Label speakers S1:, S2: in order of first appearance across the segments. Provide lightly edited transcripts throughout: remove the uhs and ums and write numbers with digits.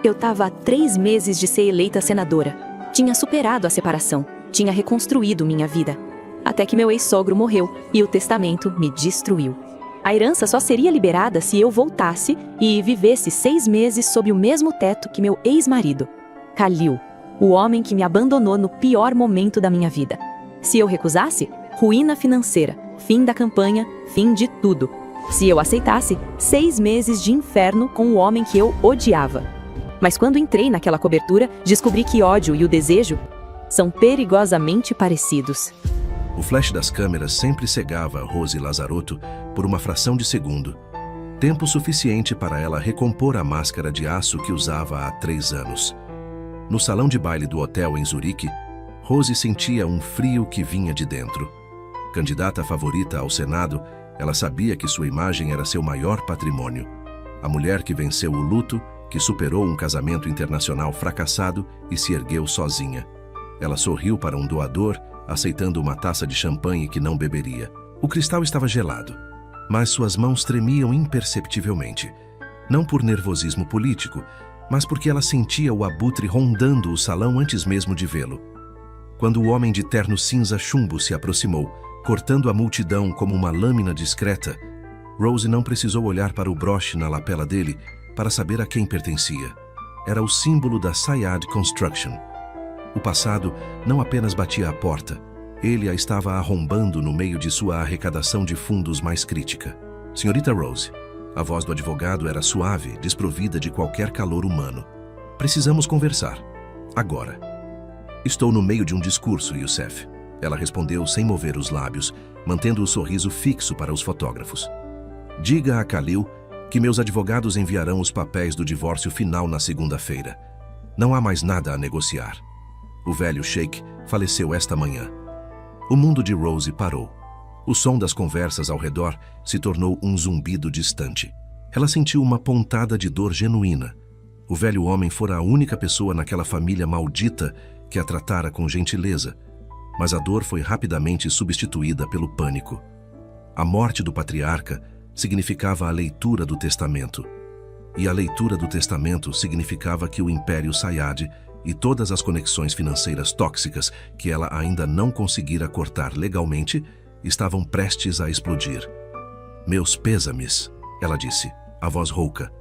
S1: Eu estava há 3 meses de ser eleita senadora. Tinha superado a separação. Tinha reconstruído minha vida. Até que meu ex-sogro morreu e o testamento me destruiu. A herança só seria liberada se eu voltasse e vivesse 6 meses sob o mesmo teto que meu ex-marido, Khalil, o homem que me abandonou no pior momento da minha vida. Se eu recusasse, ruína financeira, fim da campanha, fim de tudo. Se eu aceitasse, 6 meses de inferno com o homem que eu odiava. Mas quando entrei naquela cobertura, descobri que ódio e o desejo são perigosamente parecidos.
S2: O flash das câmeras sempre cegava Rosie Lazarotto por uma fração de segundo. Tempo suficiente para ela recompor a máscara de aço que usava há 3 anos. No salão de baile do hotel em Zurique, Rosie sentia um frio que vinha de dentro. Candidata favorita ao Senado, ela sabia que sua imagem era seu maior patrimônio. A mulher que venceu o luto, que superou um casamento internacional fracassado e se ergueu sozinha. Ela sorriu para um doador, aceitando uma taça de champanhe que não beberia. O cristal estava gelado, mas suas mãos tremiam imperceptivelmente. Não por nervosismo político, mas porque ela sentia o abutre rondando o salão antes mesmo de vê-lo. Quando o homem de terno cinza chumbo se aproximou, cortando a multidão como uma lâmina discreta, Rosie não precisou olhar para o broche na lapela dele para saber a quem pertencia. Era o símbolo da Sayad Construction. O passado não apenas batia à porta, ele a estava arrombando no meio de sua arrecadação de fundos mais crítica. Senhorita Rose, a voz do advogado era suave, desprovida de qualquer calor humano. Precisamos conversar. Agora. Estou no meio de um discurso, Youssef. Ela respondeu sem mover os lábios, mantendo o sorriso fixo para os fotógrafos. Diga a Khalil que meus advogados enviarão os papéis do divórcio final na segunda-feira. Não há mais nada a negociar. O velho Sheikh faleceu esta manhã. O mundo de Rosie parou. O som das conversas ao redor se tornou um zumbido distante. Ela sentiu uma pontada de dor genuína. O velho homem fora a única pessoa naquela família maldita que a tratara com gentileza, mas a dor foi rapidamente substituída pelo pânico. A morte do patriarca significava a leitura do testamento. E a leitura do testamento significava que o Império Sayad e todas as conexões financeiras tóxicas que ela ainda não conseguira cortar legalmente estavam prestes a explodir. Meus pêsames, ela disse, a voz rouca.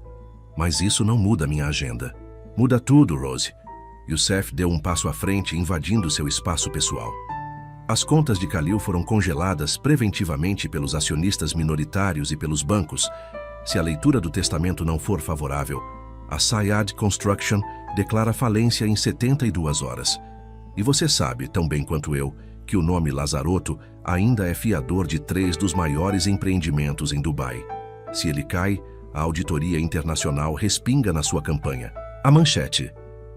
S2: Mas isso não muda minha agenda. Muda tudo, Rosie. Youssef deu um passo à frente, invadindo seu espaço pessoal. As contas de Khalil foram congeladas preventivamente pelos acionistas minoritários e pelos bancos. Se a leitura do testamento não for favorável, a Sayad Construction declara falência em 72 horas. E você sabe, tão bem quanto eu, que o nome Lazarotto ainda é fiador de 3 dos maiores empreendimentos em Dubai. Se ele cai, a auditoria internacional respinga na sua campanha. A manchete,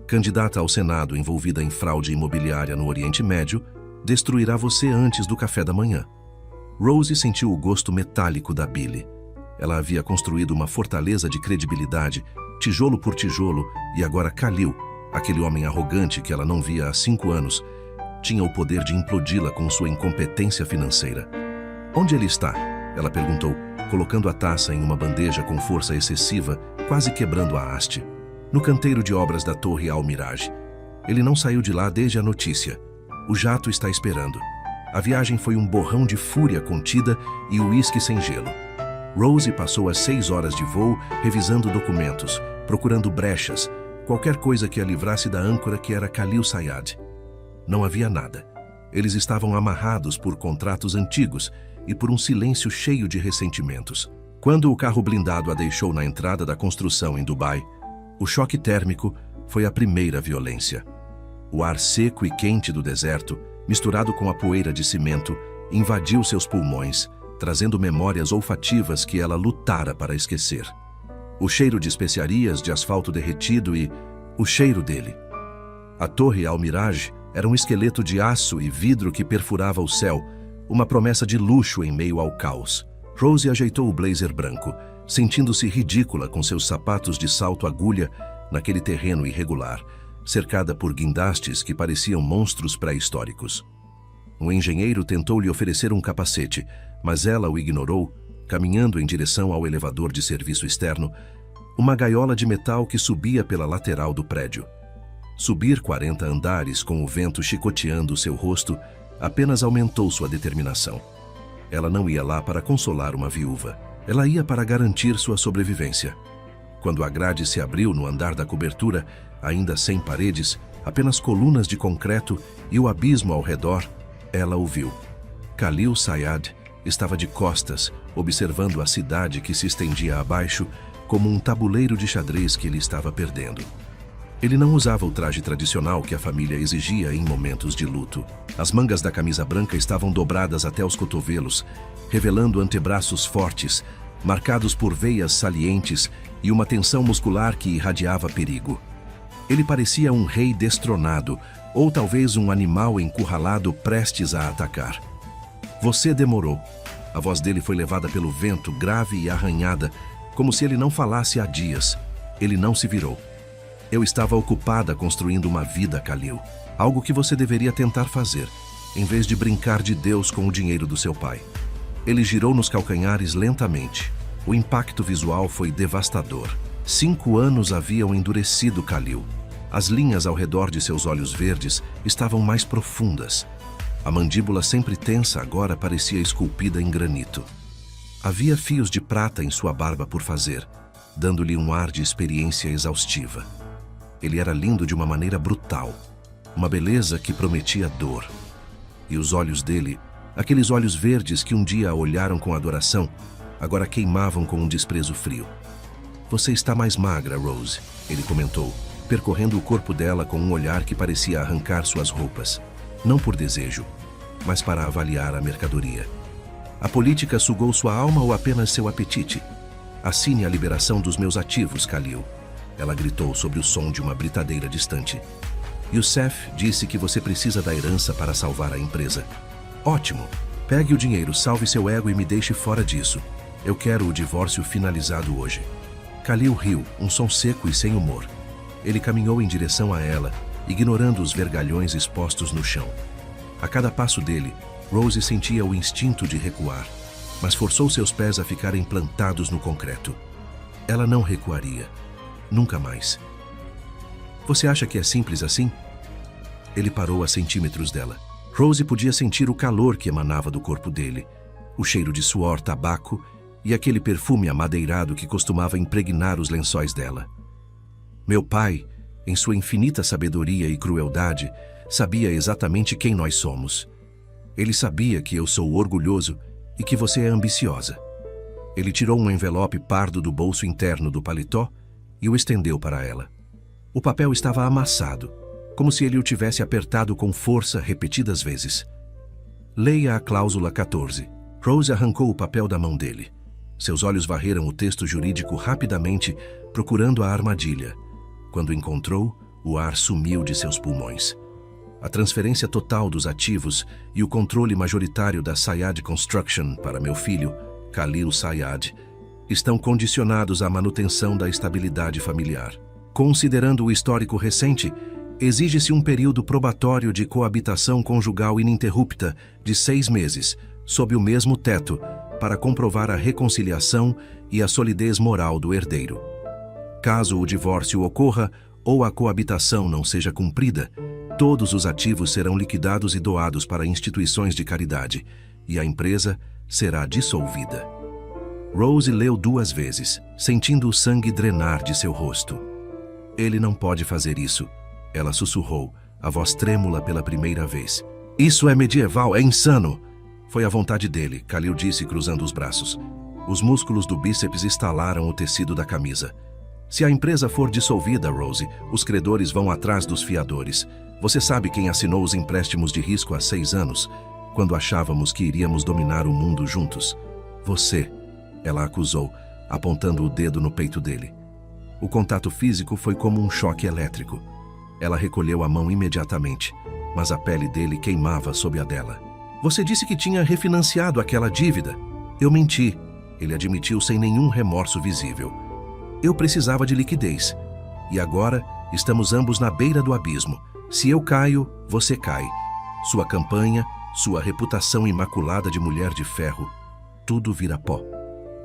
S2: candidata ao Senado envolvida em fraude imobiliária no Oriente Médio, destruirá você antes do café da manhã. Rosie sentiu o gosto metálico da bile. Ela havia construído uma fortaleza de credibilidade, tijolo por tijolo, e agora Khalil, aquele homem arrogante que ela não via há 5 anos, tinha o poder de implodi-la com sua incompetência financeira. Onde ele está? Ela perguntou, colocando a taça em uma bandeja com força excessiva, quase quebrando a haste. No canteiro de obras da Torre Al Mirage. Ele não saiu de lá desde a notícia. O jato está esperando. A viagem foi um borrão de fúria contida e uísque sem gelo. Rosie passou as 6 horas de voo revisando documentos, procurando brechas, qualquer coisa que a livrasse da âncora que era Khalil Sayad. Não havia nada. Eles estavam amarrados por contratos antigos e por um silêncio cheio de ressentimentos. Quando o carro blindado a deixou na entrada da construção em Dubai, o choque térmico foi a primeira violência. O ar seco e quente do deserto, misturado com a poeira de cimento, invadiu seus pulmões, trazendo memórias olfativas que ela lutara para esquecer. O cheiro de especiarias, de asfalto derretido e o cheiro dele. A Torre Al Mirage era um esqueleto de aço e vidro que perfurava o céu, uma promessa de luxo em meio ao caos. Rosie ajeitou o blazer branco, sentindo-se ridícula com seus sapatos de salto agulha naquele terreno irregular, cercada por guindastes que pareciam monstros pré-históricos. Um engenheiro tentou lhe oferecer um capacete, mas ela o ignorou, caminhando em direção ao elevador de serviço externo. Uma gaiola de metal que subia pela lateral do prédio. Subir 40 andares com o vento chicoteando seu rosto apenas aumentou sua determinação. Ela não ia lá para consolar uma viúva. Ela ia para garantir sua sobrevivência. Quando a grade se abriu no andar da cobertura, ainda sem paredes, apenas colunas de concreto e o abismo ao redor, ela o viu. Khalil Sayad estava de costas, observando a cidade que se estendia abaixo como um tabuleiro de xadrez que ele estava perdendo. Ele não usava o traje tradicional que a família exigia em momentos de luto. As mangas da camisa branca estavam dobradas até os cotovelos, revelando antebraços fortes, marcados por veias salientes e uma tensão muscular que irradiava perigo. Ele parecia um rei destronado, ou talvez um animal encurralado prestes a atacar. Você demorou. A voz dele foi levada pelo vento, grave e arranhada, como se ele não falasse há dias. Ele não se virou. Eu estava ocupada construindo uma vida, Khalil. Algo que você deveria tentar fazer, em vez de brincar de Deus com o dinheiro do seu pai. Ele girou nos calcanhares lentamente. O impacto visual foi devastador. 5 anos haviam endurecido Khalil. As linhas ao redor de seus olhos verdes estavam mais profundas. A mandíbula sempre tensa agora parecia esculpida em granito. Havia fios de prata em sua barba por fazer, dando-lhe um ar de experiência exaustiva. Ele era lindo de uma maneira brutal, uma beleza que prometia dor. E os olhos dele, aqueles olhos verdes que um dia a olharam com adoração, agora queimavam com um desprezo frio. Você está mais magra, Rose, ele comentou, percorrendo o corpo dela com um olhar que parecia arrancar suas roupas. Não por desejo, mas para avaliar a mercadoria. A política sugou sua alma ou apenas seu apetite? Assine a liberação dos meus ativos, Khalil. Ela gritou sobre o som de uma britadeira distante. Youssef disse que você precisa da herança para salvar a empresa. Ótimo. Pegue o dinheiro, salve seu ego e me deixe fora disso. Eu quero o divórcio finalizado hoje. Khalil riu, um som seco e sem humor. Ele caminhou em direção a ela, ignorando os vergalhões expostos no chão. A cada passo dele, Rose sentia o instinto de recuar, mas forçou seus pés a ficarem plantados no concreto. Ela não recuaria. Nunca mais. Você acha que é simples assim? Ele parou a centímetros dela. Rose podia sentir o calor que emanava do corpo dele, o cheiro de suor, tabaco e aquele perfume amadeirado que costumava impregnar os lençóis dela. Meu pai, em sua infinita sabedoria e crueldade, sabia exatamente quem nós somos. Ele sabia que eu sou orgulhoso e que você é ambiciosa. Ele tirou um envelope pardo do bolso interno do paletó e o estendeu para ela. O papel estava amassado, como se ele o tivesse apertado com força repetidas vezes. Leia a cláusula 14. Rose arrancou o papel da mão dele. Seus olhos varreram o texto jurídico rapidamente, procurando a armadilha. Quando encontrou, o ar sumiu de seus pulmões. A transferência total dos ativos e o controle majoritário da Sayad Construction para meu filho, Khalil Sayad, estão condicionados à manutenção da estabilidade familiar. Considerando o histórico recente, exige-se um período probatório de coabitação conjugal ininterrupta de 6 meses, sob o mesmo teto, para comprovar a reconciliação e a solidez moral do herdeiro. Caso o divórcio ocorra ou a coabitação não seja cumprida, todos os ativos serão liquidados e doados para instituições de caridade, e a empresa será dissolvida. Rose leu 2 vezes, sentindo o sangue drenar de seu rosto. Ele não pode fazer isso, ela sussurrou, a voz trêmula pela primeira vez. Isso é medieval, é insano! Foi a vontade dele, Khalil disse cruzando os braços. Os músculos do bíceps estalaram o tecido da camisa. Se a empresa for dissolvida, Rose, os credores vão atrás dos fiadores. Você sabe quem assinou os empréstimos de risco há 6 anos, quando achávamos que iríamos dominar o mundo juntos? Você, ela acusou, apontando o dedo no peito dele. O contato físico foi como um choque elétrico. Ela recolheu a mão imediatamente, mas a pele dele queimava sob a dela. Você disse que tinha refinanciado aquela dívida. Eu menti, ele admitiu sem nenhum remorso visível. Eu precisava de liquidez. E agora estamos ambos na beira do abismo. Se eu caio, você cai. Sua campanha, sua reputação imaculada de mulher de ferro, tudo vira pó.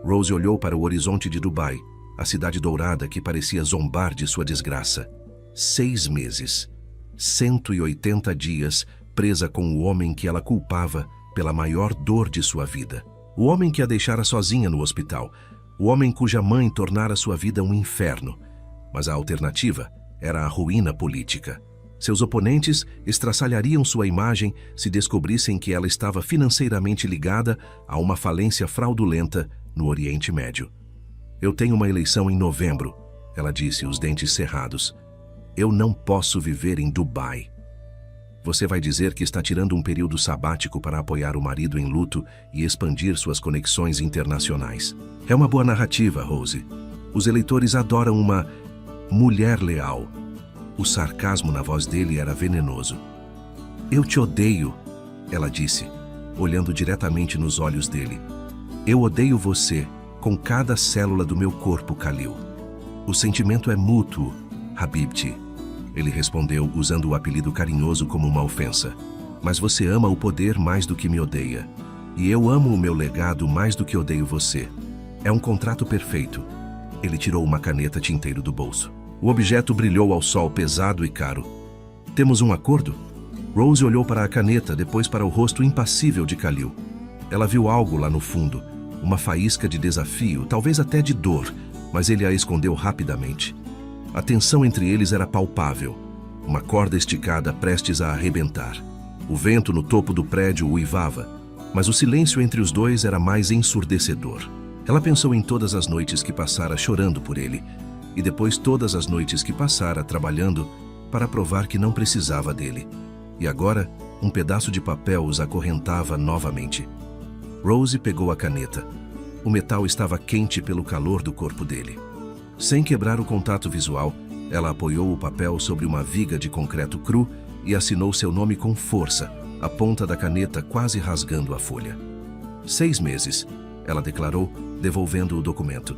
S2: Rose olhou para o horizonte de Dubai, a cidade dourada que parecia zombar de sua desgraça. 6 meses, 180 dias, presa com o homem que ela culpava pela maior dor de sua vida. O homem que a deixara sozinha no hospital. O homem cuja mãe tornara sua vida um inferno. Mas a alternativa era a ruína política. Seus oponentes estraçalhariam sua imagem se descobrissem que ela estava financeiramente ligada a uma falência fraudulenta no Oriente Médio. Eu tenho uma eleição em novembro, ela disse, os dentes cerrados. Eu não posso viver em Dubai. Você vai dizer que está tirando um período sabático para apoiar o marido em luto e expandir suas conexões internacionais. É uma boa narrativa, Rose. Os eleitores adoram uma mulher leal. O sarcasmo na voz dele era venenoso. Eu te odeio, ela disse, olhando diretamente nos olhos dele. Eu odeio você com cada célula do meu corpo, Khalil. O sentimento é mútuo, Habibti. Ele respondeu usando o apelido carinhoso como uma ofensa. Mas você ama o poder mais do que me odeia. E eu amo o meu legado mais do que odeio você. É um contrato perfeito. Ele tirou uma caneta tinteiro do bolso. O objeto brilhou ao sol pesado e caro. Temos um acordo? Rose olhou para a caneta, depois para o rosto impassível de Khalil. Ela viu algo lá no fundo, uma faísca de desafio, talvez até de dor, mas ele a escondeu rapidamente. A tensão entre eles era palpável, uma corda esticada prestes a arrebentar. O vento no topo do prédio uivava, mas o silêncio entre os dois era mais ensurdecedor. Ela pensou em todas as noites que passara chorando por ele, e depois todas as noites que passara trabalhando para provar que não precisava dele. E agora, um pedaço de papel os acorrentava novamente. Rose pegou a caneta. O metal estava quente pelo calor do corpo dele. Sem quebrar o contato visual, ela apoiou o papel sobre uma viga de concreto cru e assinou seu nome com força, a ponta da caneta quase rasgando a folha. 6 meses, ela declarou, devolvendo o documento.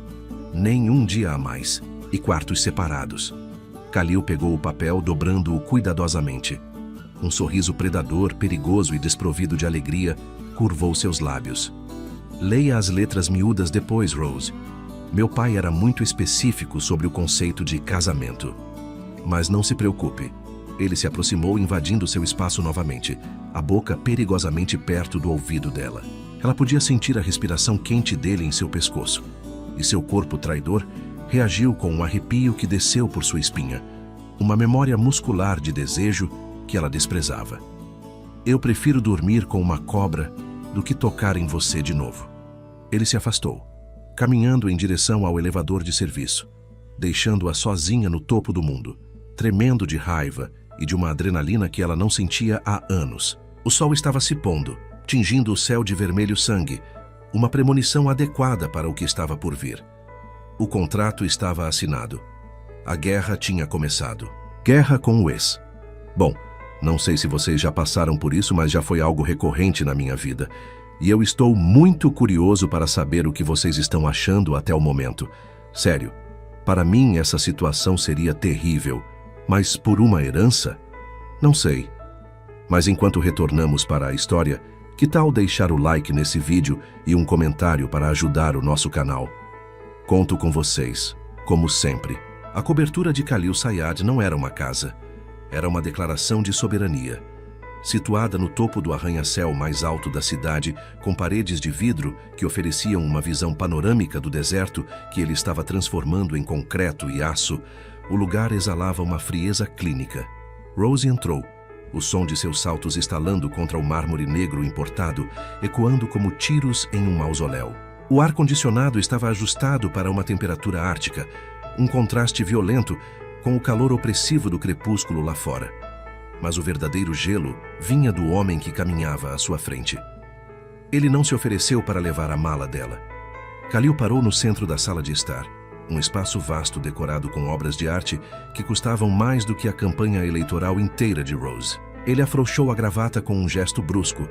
S2: Nem um dia a mais, e quartos separados. Khalil pegou o papel, dobrando-o cuidadosamente. Um sorriso predador, perigoso e desprovido de alegria curvou seus lábios. Leia as letras miúdas depois, Rose. Meu pai era muito específico sobre o conceito de casamento. Mas não se preocupe. Ele se aproximou, invadindo seu espaço novamente, a boca perigosamente perto do ouvido dela. Ela podia sentir a respiração quente dele em seu pescoço. E seu corpo traidor reagiu com um arrepio que desceu por sua espinha. Uma memória muscular de desejo que ela desprezava. Eu prefiro dormir com uma cobra do que tocar em você de novo. Ele se afastou, caminhando em direção ao elevador de serviço, deixando-a sozinha no topo do mundo, tremendo de raiva e de uma adrenalina que ela não sentia há anos. O sol estava se pondo, tingindo o céu de vermelho sangue, uma premonição adequada para o que estava por vir. O contrato estava assinado. A guerra tinha começado. Guerra com o ex. Bom, não sei se vocês já passaram por isso, mas já foi algo recorrente na minha vida. E eu estou muito curioso para saber o que vocês estão achando até o momento. Sério, para mim essa situação seria terrível. Mas por uma herança? Não sei. Mas enquanto retornamos para a história, que tal deixar o like nesse vídeo e um comentário para ajudar o nosso canal? Conto com vocês, como sempre. A cobertura de Khalil Sayad não era uma casa. Era uma declaração de soberania. Situada no topo do arranha-céu mais alto da cidade, com paredes de vidro que ofereciam uma visão panorâmica do deserto que ele estava transformando em concreto e aço, o lugar exalava uma frieza clínica. Rose entrou, o som de seus saltos estalando contra o mármore negro importado, ecoando como tiros em um mausoléu. O ar-condicionado estava ajustado para uma temperatura ártica, um contraste violento com o calor opressivo do crepúsculo lá fora. Mas o verdadeiro gelo vinha do homem que caminhava à sua frente. Ele não se ofereceu para levar a mala dela. Khalil parou no centro da sala de estar, um espaço vasto decorado com obras de arte que custavam mais do que a campanha eleitoral inteira de Rose. Ele afrouxou a gravata com um gesto brusco,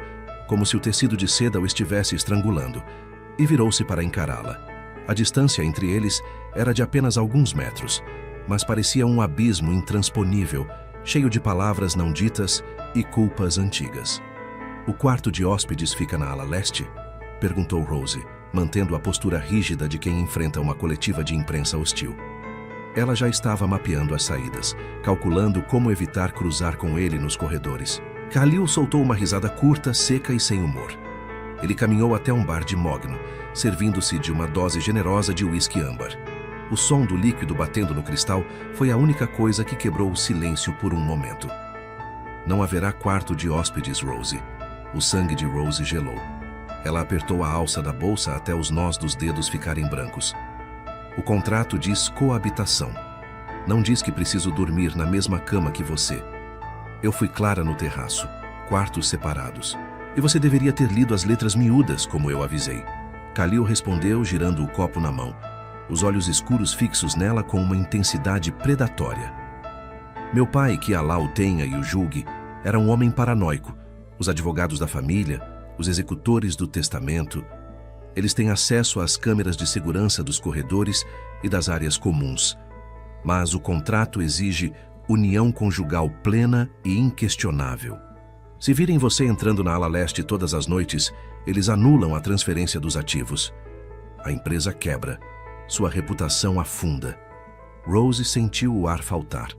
S2: como se o tecido de seda o estivesse estrangulando, e virou-se para encará-la. A distância entre eles era de apenas alguns metros, mas parecia um abismo intransponível, cheio de palavras não ditas e culpas antigas. O quarto de hóspedes fica na ala leste? Perguntou Rose, mantendo a postura rígida de quem enfrenta uma coletiva de imprensa hostil. Ela já estava mapeando as saídas, calculando como evitar cruzar com ele nos corredores. Khalil soltou uma risada curta, seca e sem humor. Ele caminhou até um bar de mogno, servindo-se de uma dose generosa de uísque âmbar. O som do líquido batendo no cristal foi a única coisa que quebrou o silêncio por um momento. Não haverá quarto de hóspedes, Rose. O sangue de Rose gelou. Ela apertou a alça da bolsa até os nós dos dedos ficarem brancos. O contrato diz coabitação. Não diz que preciso dormir na mesma cama que você. Eu fui clara no terraço. Quartos separados. E você deveria ter lido as letras miúdas, como eu avisei. Khalil respondeu, girando o copo na mão, os olhos escuros fixos nela com uma intensidade predatória. Meu pai, que Alá o tenha e o julgue, era um homem paranoico. Os advogados da família, os executores do testamento, eles têm acesso às câmeras de segurança dos corredores e das áreas comuns. Mas o contrato exige união conjugal plena e inquestionável. Se virem você entrando na ala leste todas as noites, eles anulam a transferência dos ativos. A empresa quebra. Sua reputação afunda. Rose sentiu o ar faltar.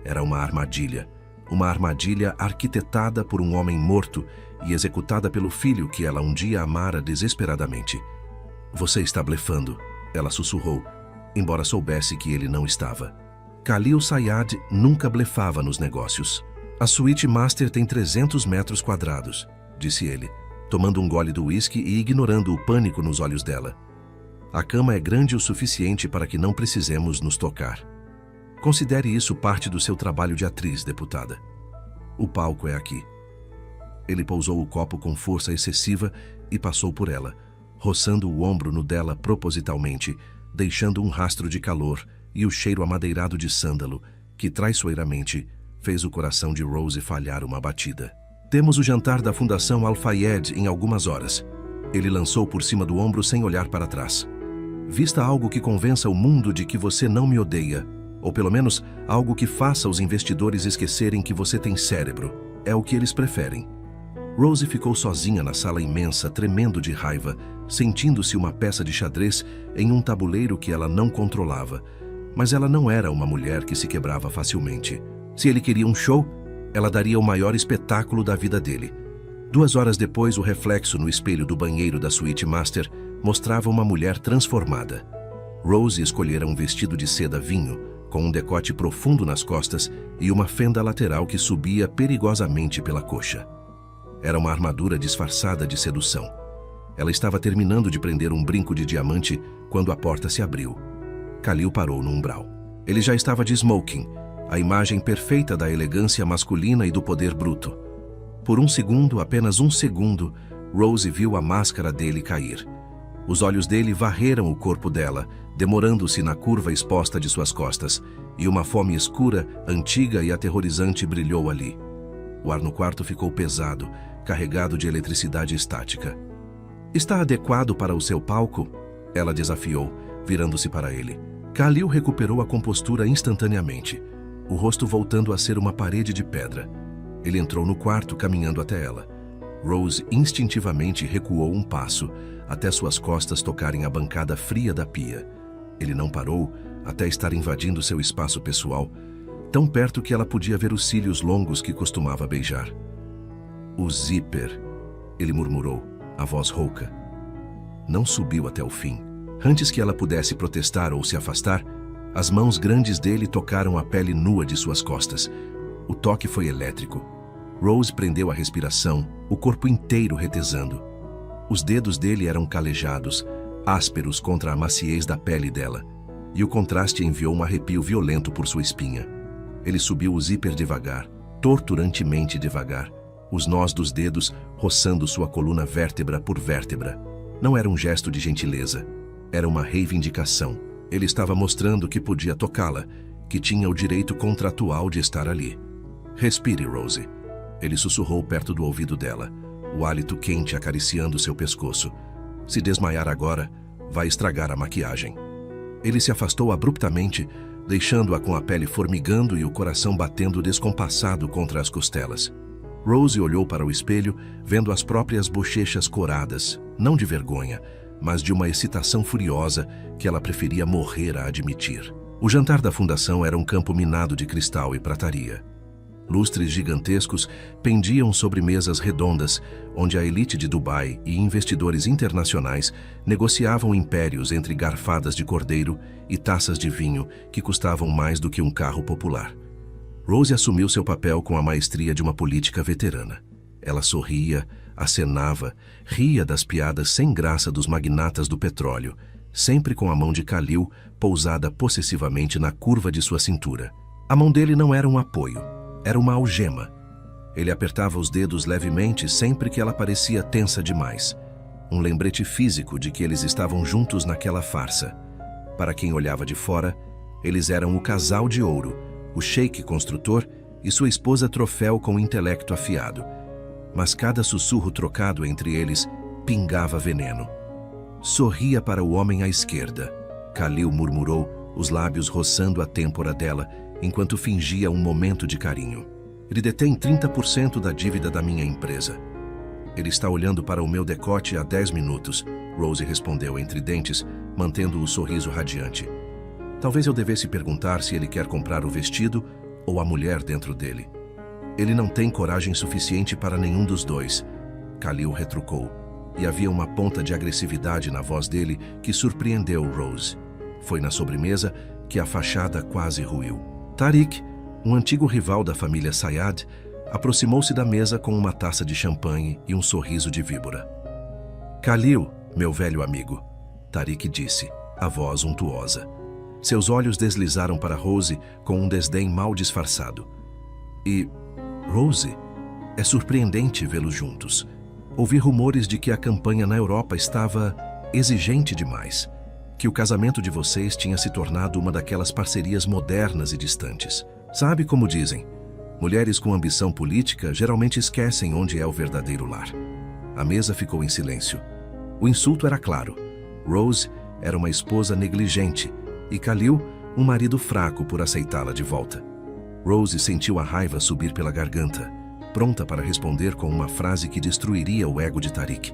S2: Era uma armadilha. Uma armadilha arquitetada por um homem morto e executada pelo filho que ela um dia amara desesperadamente. Você está blefando, ela sussurrou, embora soubesse que ele não estava. Khalil Sayad nunca blefava nos negócios. A suíte master tem 300 metros quadrados, disse ele, tomando um gole do uísque e ignorando o pânico nos olhos dela. A cama é grande o suficiente para que não precisemos nos tocar. Considere isso parte do seu trabalho de atriz, deputada. O palco é aqui. Ele pousou o copo com força excessiva e passou por ela, roçando o ombro no dela propositalmente, deixando um rastro de calor e o cheiro amadeirado de sândalo, que traiçoeiramente fez o coração de Rose falhar uma batida. Temos o jantar da Fundação Al-Fayed em algumas horas. Ele lançou por cima do ombro sem olhar para trás. Vista algo que convença o mundo de que você não me odeia, ou pelo menos algo que faça os investidores esquecerem que você tem cérebro. É o que eles preferem. Rose ficou sozinha na sala imensa, tremendo de raiva, sentindo-se uma peça de xadrez em um tabuleiro que ela não controlava. Mas ela não era uma mulher que se quebrava facilmente. Se ele queria um show, ela daria o maior espetáculo da vida dele. 2 horas depois, o reflexo no espelho do banheiro da suíte master mostrava uma mulher transformada. Rose escolhera um vestido de seda vinho, com um decote profundo nas costas e uma fenda lateral que subia perigosamente pela coxa. Era uma armadura disfarçada de sedução. Ela estava terminando de prender um brinco de diamante quando a porta se abriu. Khalil parou no umbral. Ele já estava de smoking, a imagem perfeita da elegância masculina e do poder bruto. Por um segundo, apenas um segundo, Rose viu a máscara dele cair. Os olhos dele varreram o corpo dela, demorando-se na curva exposta de suas costas, e uma fome escura, antiga e aterrorizante brilhou ali. O ar no quarto ficou pesado, carregado de eletricidade estática. Está adequado para o seu palco? Ela desafiou, virando-se para ele. Khalil recuperou a compostura instantaneamente, o rosto voltando a ser uma parede de pedra. Ele entrou no quarto, caminhando até ela. Rose instintivamente recuou um passo, até suas costas tocarem a bancada fria da pia. Ele não parou até estar invadindo seu espaço pessoal, tão perto que ela podia ver os cílios longos que costumava beijar. O zíper, ele murmurou, a voz rouca. Não subiu até o fim. Antes que ela pudesse protestar ou se afastar, as mãos grandes dele tocaram a pele nua de suas costas. O toque foi elétrico. Rose prendeu a respiração, o corpo inteiro retesando. Os dedos dele eram calejados, ásperos contra a maciez da pele dela, e o contraste enviou um arrepio violento por sua espinha. Ele subiu o zíper devagar, torturantemente devagar, os nós dos dedos roçando sua coluna vértebra por vértebra. Não era um gesto de gentileza, era uma reivindicação. Ele estava mostrando que podia tocá-la, que tinha o direito contratual de estar ali. Respire, Rose. Ele sussurrou perto do ouvido dela, o hálito quente acariciando seu pescoço. Se desmaiar agora, vai estragar a maquiagem. Ele se afastou abruptamente, deixando-a com a pele formigando e o coração batendo descompassado contra as costelas. Rose olhou para o espelho, vendo as próprias bochechas coradas, não de vergonha, mas de uma excitação furiosa que ela preferia morrer a admitir. O jantar da fundação era um campo minado de cristal e prataria. Lustres gigantescos pendiam sobre mesas redondas, onde a elite de Dubai e investidores internacionais negociavam impérios entre garfadas de cordeiro e taças de vinho que custavam mais do que um carro popular. Rose assumiu seu papel com a maestria de uma política veterana. Ela sorria, acenava, ria das piadas sem graça dos magnatas do petróleo, sempre com a mão de Khalil pousada possessivamente na curva de sua cintura. A mão dele não era um apoio, era uma algema. Ele apertava os dedos levemente sempre que ela parecia tensa demais. Um lembrete físico de que eles estavam juntos naquela farsa. Para quem olhava de fora, eles eram o casal de ouro, o sheik construtor e sua esposa troféu com intelecto afiado. Mas cada sussurro trocado entre eles pingava veneno. Sorria para o homem à esquerda, Khalil murmurou, os lábios roçando a têmpora dela, enquanto fingia um momento de carinho. Ele detém 30% da dívida da minha empresa. Ele está olhando para o meu decote há 10 minutos, Rose respondeu entre dentes, mantendo o sorriso radiante. Talvez eu devesse perguntar se ele quer comprar o vestido ou a mulher dentro dele. Ele não tem coragem suficiente para nenhum dos dois, Khalil retrucou, e havia uma ponta de agressividade na voz dele que surpreendeu Rose. Foi na sobremesa que a fachada quase ruiu. Tariq, um antigo rival da família Sayad, aproximou-se da mesa com uma taça de champanhe e um sorriso de víbora. Khalil, meu velho amigo, Tariq disse, a voz untuosa. Seus olhos deslizaram para Rose com um desdém mal disfarçado. E, Rose, é surpreendente vê-los juntos. Ouvi rumores de que a campanha na Europa estava exigente demais, que o casamento de vocês tinha se tornado uma daquelas parcerias modernas e distantes. Sabe como dizem, mulheres com ambição política geralmente esquecem onde é o verdadeiro lar. A mesa ficou em silêncio. O insulto era claro. Rose era uma esposa negligente e Khalil um marido fraco por aceitá-la de volta. Rose sentiu a raiva subir pela garganta, pronta para responder com uma frase que destruiria o ego de Tariq.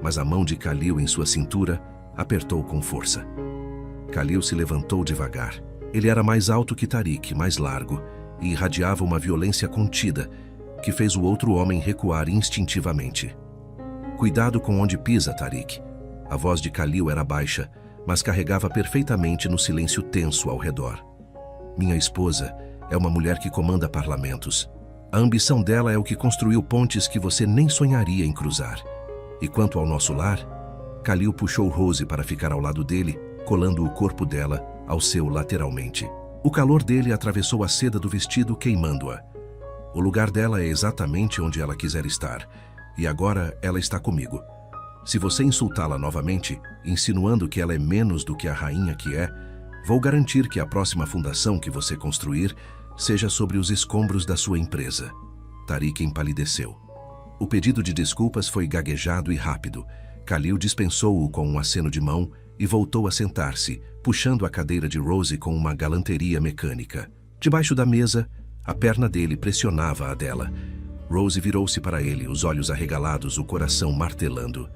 S2: Mas a mão de Khalil em sua cintura apertou com força. Khalil se levantou devagar. Ele era mais alto que Tariq, mais largo, e irradiava uma violência contida que fez o outro homem recuar instintivamente. Cuidado com onde pisa, Tariq. A voz de Khalil era baixa, mas carregava perfeitamente no silêncio tenso ao redor. Minha esposa é uma mulher que comanda parlamentos. A ambição dela é o que construiu pontes que você nem sonharia em cruzar. E quanto ao nosso lar, Khalil puxou Rose para ficar ao lado dele, colando o corpo dela ao seu lateralmente. O calor dele atravessou a seda do vestido, queimando-a. O lugar dela é exatamente onde ela quiser estar, e agora ela está comigo. Se você insultá-la novamente, insinuando que ela é menos do que a rainha que é, vou garantir que a próxima fundação que você construir seja sobre os escombros da sua empresa. Tariq empalideceu. O pedido de desculpas foi gaguejado e rápido. Khalil dispensou-o com um aceno de mão e voltou a sentar-se, puxando a cadeira de Rose com uma galanteria mecânica. Debaixo da mesa, a perna dele pressionava a dela. Rose virou-se para ele, os olhos arregalados, o coração martelando.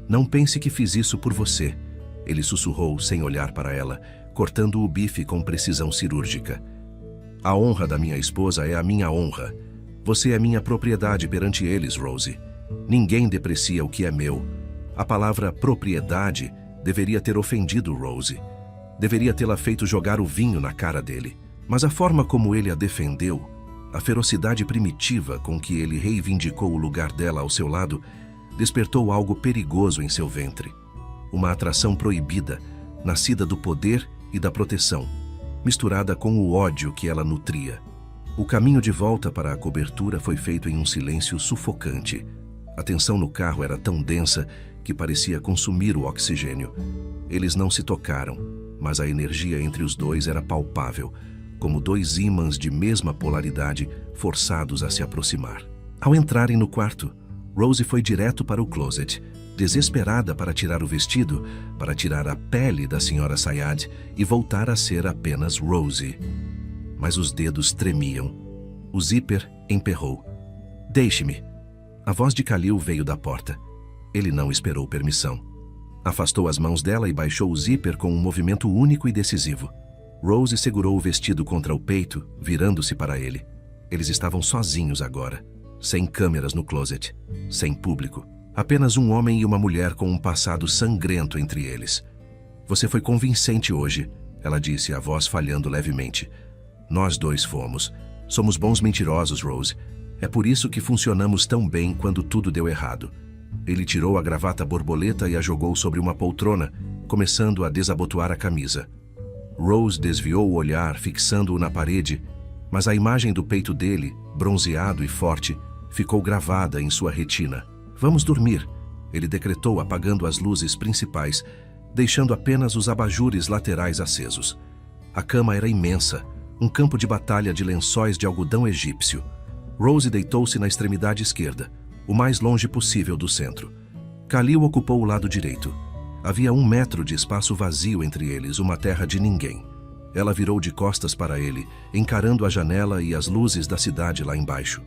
S2: Não pense que fiz isso por você, ele sussurrou sem olhar para ela, cortando o bife com precisão cirúrgica. A honra da minha esposa é a minha honra. Você é minha propriedade perante eles, Rose. Ninguém deprecia o que é meu. A palavra propriedade deveria ter ofendido Rose. Deveria tê-la feito jogar o vinho na cara dele. Mas a forma como ele a defendeu, a ferocidade primitiva com que ele reivindicou o lugar dela ao seu lado, despertou algo perigoso em seu ventre. Uma atração proibida, nascida do poder e da proteção, misturada com o ódio que ela nutria. O caminho de volta para a cobertura foi feito em um silêncio sufocante. A tensão no carro era tão densa que parecia consumir o oxigênio. Eles não se tocaram, mas a energia entre os dois era palpável, como dois ímãs de mesma polaridade forçados a se aproximar. Ao entrarem no quarto, Rose foi direto para o closet, desesperada para tirar o vestido, para tirar a pele da senhora Sayad e voltar a ser apenas Rose. Mas os dedos tremiam. O zíper emperrou. Deixe-me. A voz de Khalil veio da porta. Ele não esperou permissão. Afastou as mãos dela e baixou o zíper com um movimento único e decisivo. Rose segurou o vestido contra o peito, virando-se para ele. Eles estavam sozinhos agora, sem câmeras no closet, sem público. Apenas um homem e uma mulher com um passado sangrento entre eles. Você foi convincente hoje, ela disse, a voz falhando levemente. Nós dois fomos. Somos bons mentirosos, Rose. É por isso que funcionamos tão bem quando tudo deu errado. Ele tirou a gravata borboleta e a jogou sobre uma poltrona, começando a desabotoar a camisa. Rose desviou o olhar, fixando-o na parede, mas a imagem do peito dele, bronzeado e forte, ficou gravada em sua retina. Vamos dormir, ele decretou, apagando as luzes principais, deixando apenas os abajures laterais acesos. A cama era imensa, um campo de batalha de lençóis de algodão egípcio. Rose deitou-se na extremidade esquerda, o mais longe possível do centro. Khalil ocupou o lado direito. Havia 1 metro de espaço vazio entre eles, uma terra de ninguém. Ela virou de costas para ele, encarando a janela e as luzes da cidade lá embaixo.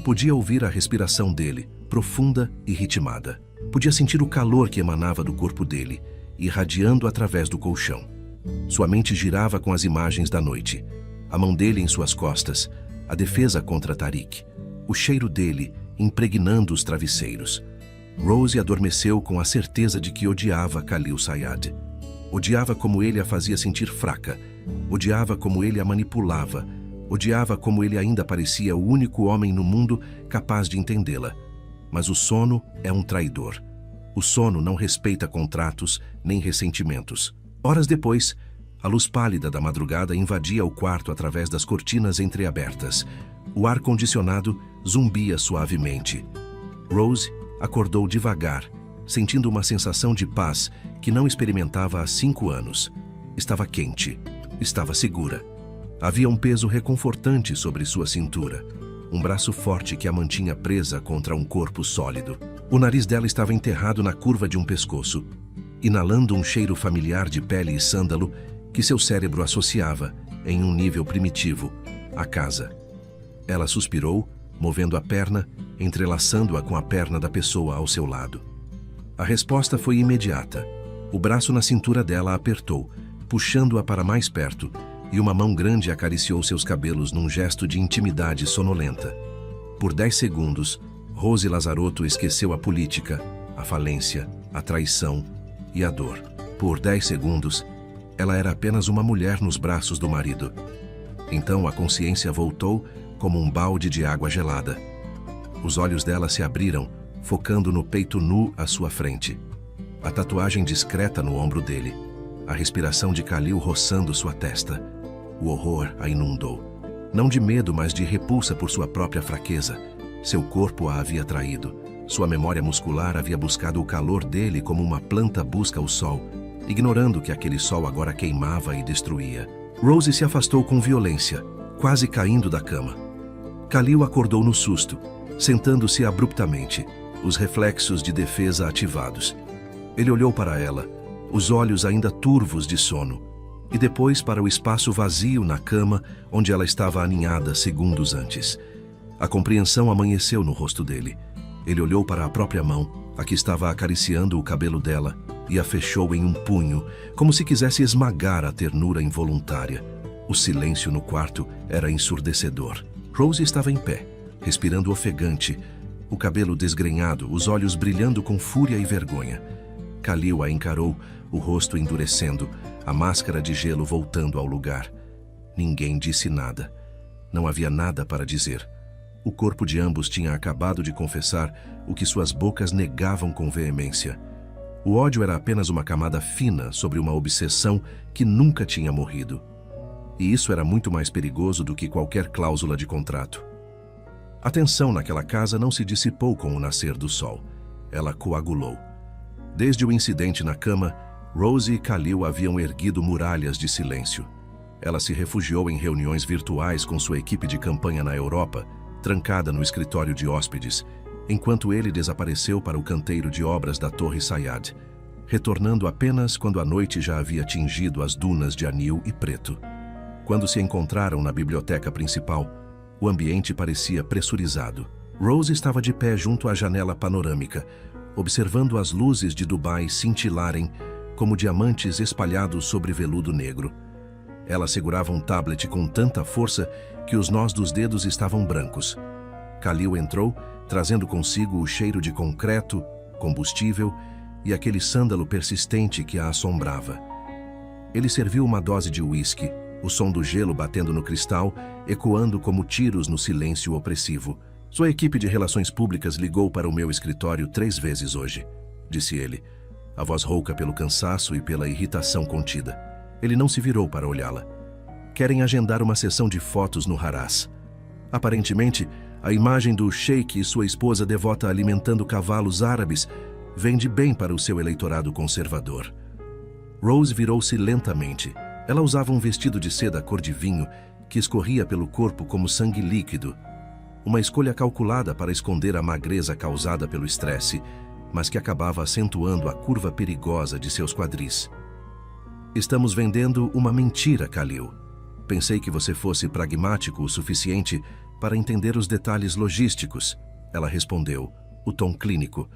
S2: Podia ouvir a respiração dele, profunda e ritmada. Podia sentir o calor que emanava do corpo dele, irradiando através do colchão. Sua mente girava com as imagens da noite. A mão dele em suas costas, a defesa contra Tariq. O cheiro dele impregnando os travesseiros. Rose adormeceu com a certeza de que odiava Khalil Sayad. Odiava como ele a fazia sentir fraca. Odiava como ele a manipulava. Odiava como ele ainda parecia o único homem no mundo capaz de entendê-la. Mas o sono é um traidor. O sono não respeita contratos nem ressentimentos. Horas depois, a luz pálida da madrugada invadia o quarto através das cortinas entreabertas. O ar-condicionado zumbia suavemente. Rose acordou devagar, sentindo uma sensação de paz que não experimentava há 5 anos. Estava quente, estava segura. Havia um peso reconfortante sobre sua cintura, um braço forte que a mantinha presa contra um corpo sólido. O nariz dela estava enterrado na curva de um pescoço, inalando um cheiro familiar de pele e sândalo que seu cérebro associava, em um nível primitivo, à casa. Ela suspirou, movendo a perna, entrelaçando-a com a perna da pessoa ao seu lado. A resposta foi imediata. O braço na cintura dela apertou, puxando-a para mais perto, e uma mão grande acariciou seus cabelos num gesto de intimidade sonolenta. Por 10 segundos, Rose Lazarotto esqueceu a política, a falência, a traição e a dor. Por 10 segundos, ela era apenas uma mulher nos braços do marido. Então a consciência voltou como um balde de água gelada. Os olhos dela se abriram, focando no peito nu à sua frente. A tatuagem discreta no ombro dele. A respiração de Khalil roçando sua testa. O horror a inundou. Não de medo, mas de repulsa por sua própria fraqueza. Seu corpo a havia traído. Sua memória muscular havia buscado o calor dele como uma planta busca o sol, ignorando que aquele sol agora queimava e destruía. Rose se afastou com violência, quase caindo da cama. Khalil acordou no susto, sentando-se abruptamente, os reflexos de defesa ativados. Ele olhou para ela, os olhos ainda turvos de sono, e depois para o espaço vazio na cama onde ela estava aninhada segundos antes. A compreensão amanheceu no rosto dele. Ele olhou para a própria mão, a que estava acariciando o cabelo dela, e a fechou em um punho, como se quisesse esmagar a ternura involuntária. O silêncio no quarto era ensurdecedor. Rose estava em pé, respirando ofegante, o cabelo desgrenhado, os olhos brilhando com fúria e vergonha. Khalil a encarou, o rosto endurecendo, a máscara de gelo voltando ao lugar. Ninguém disse nada. Não havia nada para dizer. O corpo de ambos tinha acabado de confessar o que suas bocas negavam com veemência. O ódio era apenas uma camada fina sobre uma obsessão que nunca tinha morrido. E isso era muito mais perigoso do que qualquer cláusula de contrato. A tensão naquela casa não se dissipou com o nascer do sol. Ela coagulou. Desde o incidente na cama, Rose e Khalil haviam erguido muralhas de silêncio. Ela se refugiou em reuniões virtuais com sua equipe de campanha na Europa, trancada no escritório de hóspedes, enquanto ele desapareceu para o canteiro de obras da Torre Sayad, retornando apenas quando a noite já havia tingido as dunas de anil e preto. Quando se encontraram na biblioteca principal, o ambiente parecia pressurizado. Rose estava de pé junto à janela panorâmica, observando as luzes de Dubai cintilarem como diamantes espalhados sobre veludo negro. Ela segurava um tablet com tanta força que os nós dos dedos estavam brancos. Khalil entrou, trazendo consigo o cheiro de concreto, combustível e aquele sândalo persistente que a assombrava. Ele serviu uma dose de uísque, o som do gelo batendo no cristal, ecoando como tiros no silêncio opressivo. Sua equipe de relações públicas ligou para o meu escritório 3 vezes hoje, disse ele, a voz rouca pelo cansaço e pela irritação contida. Ele não se virou para olhá-la. Querem agendar uma sessão de fotos no Harrás. Aparentemente, a imagem do sheik e sua esposa devota alimentando cavalos árabes vende bem para o seu eleitorado conservador. Rose virou-se lentamente. Ela usava um vestido de seda cor de vinho que escorria pelo corpo como sangue líquido. Uma escolha calculada para esconder a magreza causada pelo estresse, mas que acabava acentuando a curva perigosa de seus quadris. Estamos vendendo uma mentira, Khalil. Pensei que você fosse pragmático o suficiente para entender os detalhes logísticos. Ela respondeu, o tom clínico.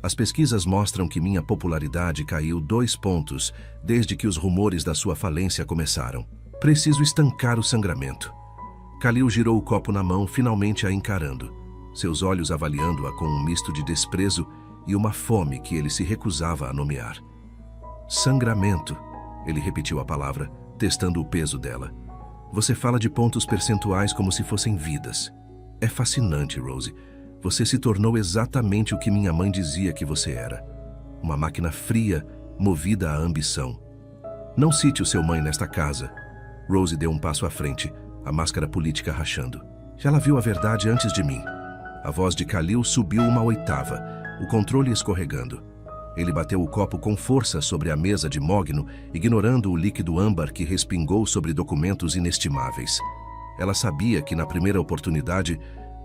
S2: As pesquisas mostram que minha popularidade caiu 2 pontos desde que os rumores da sua falência começaram. Preciso estancar o sangramento. Khalil girou o copo na mão, finalmente a encarando, seus olhos avaliando-a com um misto de desprezo e uma fome que ele se recusava a nomear. Sangramento, ele repetiu a palavra, testando o peso dela. Você fala de pontos percentuais como se fossem vidas. É fascinante, Rose. Você se tornou exatamente o que minha mãe dizia que você era. Uma máquina fria, movida à ambição. Não cite o seu mãe nesta casa. Rose deu um passo à frente, a máscara política rachando. Ela viu a verdade antes de mim. A voz de Khalil subiu uma oitava, o controle escorregando. Ele bateu o copo com força sobre a mesa de mogno, ignorando o líquido âmbar que respingou sobre documentos inestimáveis. Ela sabia que, na primeira oportunidade,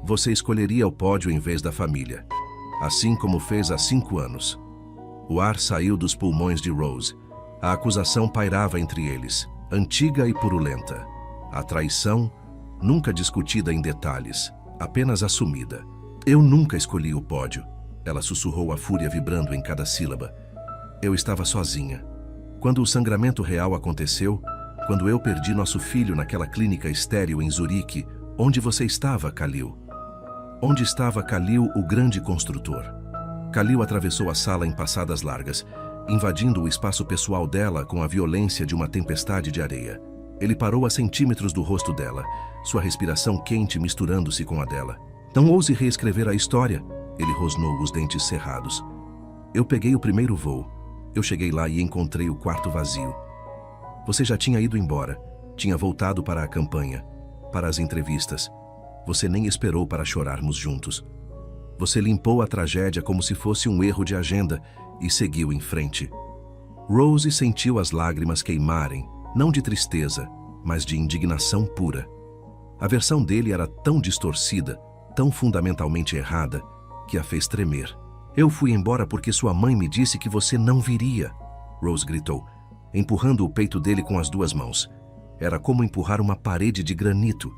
S2: você escolheria o pódio em vez da família, assim como fez há 5 anos. O ar saiu dos pulmões de Rose. A acusação pairava entre eles, antiga e purulenta. A traição, nunca discutida em detalhes, apenas assumida. Eu nunca escolhi o pódio. Ela sussurrou, a fúria vibrando em cada sílaba. Eu estava sozinha. Quando o sangramento real aconteceu, quando eu perdi nosso filho naquela clínica estéril em Zurique, onde você estava, Khalil? Onde estava Khalil, o grande construtor? Khalil atravessou a sala em passadas largas, invadindo o espaço pessoal dela com a violência de uma tempestade de areia. Ele parou a centímetros do rosto dela, sua respiração quente misturando-se com a dela. Não ouse reescrever a história, ele rosnou, os dentes cerrados. Eu peguei o primeiro voo. Eu cheguei lá e encontrei o quarto vazio. Você já tinha ido embora, tinha voltado para a campanha, para as entrevistas. Você nem esperou para chorarmos juntos. Você limpou a tragédia como se fosse um erro de agenda e seguiu em frente. Rose sentiu as lágrimas queimarem, não de tristeza, mas de indignação pura. A versão dele era tão distorcida, tão fundamentalmente errada, que a fez tremer. Eu fui embora porque sua mãe me disse que você não viria, Rose gritou, empurrando o peito dele com as 2 mãos. Era como empurrar uma parede de granito.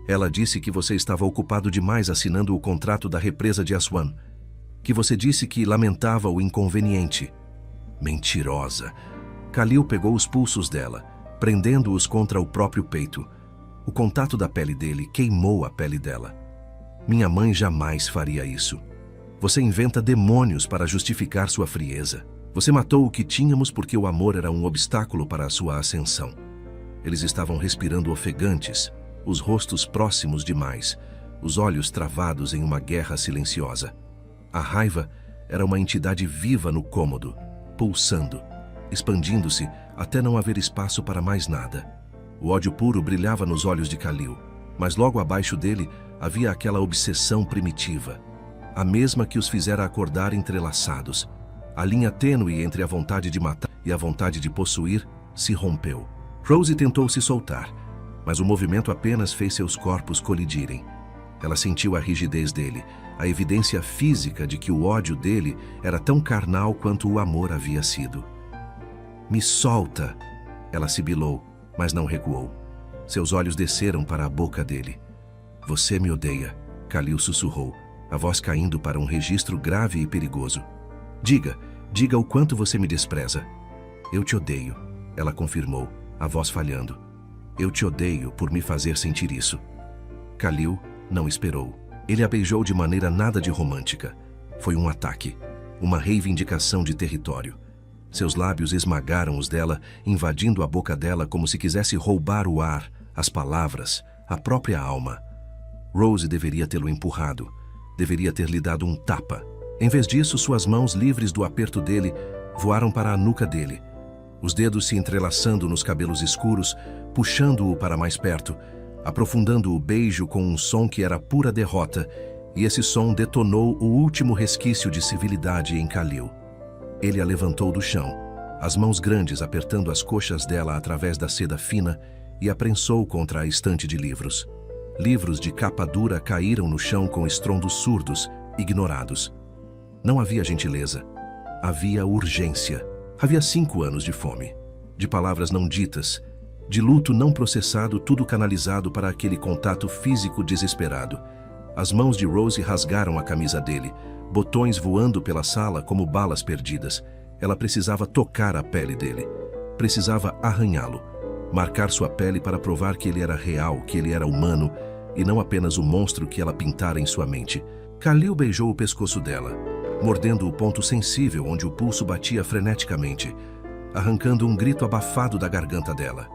S2: Ela disse que você estava ocupado demais assinando o contrato da represa de Aswan, que você disse que lamentava o inconveniente. Mentirosa. Khalil pegou os pulsos dela, prendendo-os contra o próprio peito. O contato da pele dele queimou a pele dela. Minha mãe jamais faria isso. Você inventa demônios para justificar sua frieza. Você matou o que tínhamos porque o amor era um obstáculo para a sua ascensão. Eles estavam respirando ofegantes, os rostos próximos demais, os olhos travados em uma guerra silenciosa. A raiva era uma entidade viva no cômodo, pulsando, expandindo-se até não haver espaço para mais nada. O ódio puro brilhava nos olhos de Khalil, mas logo abaixo dele havia aquela obsessão primitiva, a mesma que os fizera acordar entrelaçados. A linha tênue entre a vontade de matar e a vontade de possuir se rompeu. Rose tentou se soltar, mas o movimento apenas fez seus corpos colidirem. Ela sentiu a rigidez dele, a evidência física de que o ódio dele era tão carnal quanto o amor havia sido. Me solta! Ela sibilou, mas não recuou. Seus olhos desceram para a boca dele. Você me odeia, Khalil sussurrou. a voz caindo para um registro grave e perigoso. Diga o quanto você me despreza. Eu te odeio, ela confirmou, a voz falhando. Eu te odeio por me fazer sentir isso. Khalil não esperou. Ele a beijou de maneira nada de romântica. Foi um ataque, uma reivindicação de território. Seus lábios esmagaram os dela, invadindo a boca dela como se quisesse roubar o ar, as palavras, a própria alma. Rose deveria tê-lo empurrado, deveria ter lhe dado um tapa. Em vez disso, suas mãos livres do aperto dele voaram para a nuca dele, os dedos se entrelaçando nos cabelos escuros, puxando-o para mais perto, aprofundando o beijo com um som que era pura derrota, e esse som detonou o último resquício de civilidade em Khalil. Ele a levantou do chão, as mãos grandes apertando as coxas dela através da seda fina, e a prensou contra a estante de livros. Livros de capa dura caíram no chão com estrondos surdos, ignorados. Não havia gentileza. Havia urgência. Havia 5 anos de fome, de palavras não ditas, de luto não processado, tudo canalizado para aquele contato físico desesperado. As mãos de Rose rasgaram a camisa dele, botões voando pela sala como balas perdidas. Ela precisava tocar a pele dele. Precisava arranhá-lo, marcar sua pele para provar que ele era real, que ele era humano, e não apenas o monstro que ela pintara em sua mente. Khalil beijou o pescoço dela, mordendo o ponto sensível onde o pulso batia freneticamente, arrancando um grito abafado da garganta dela.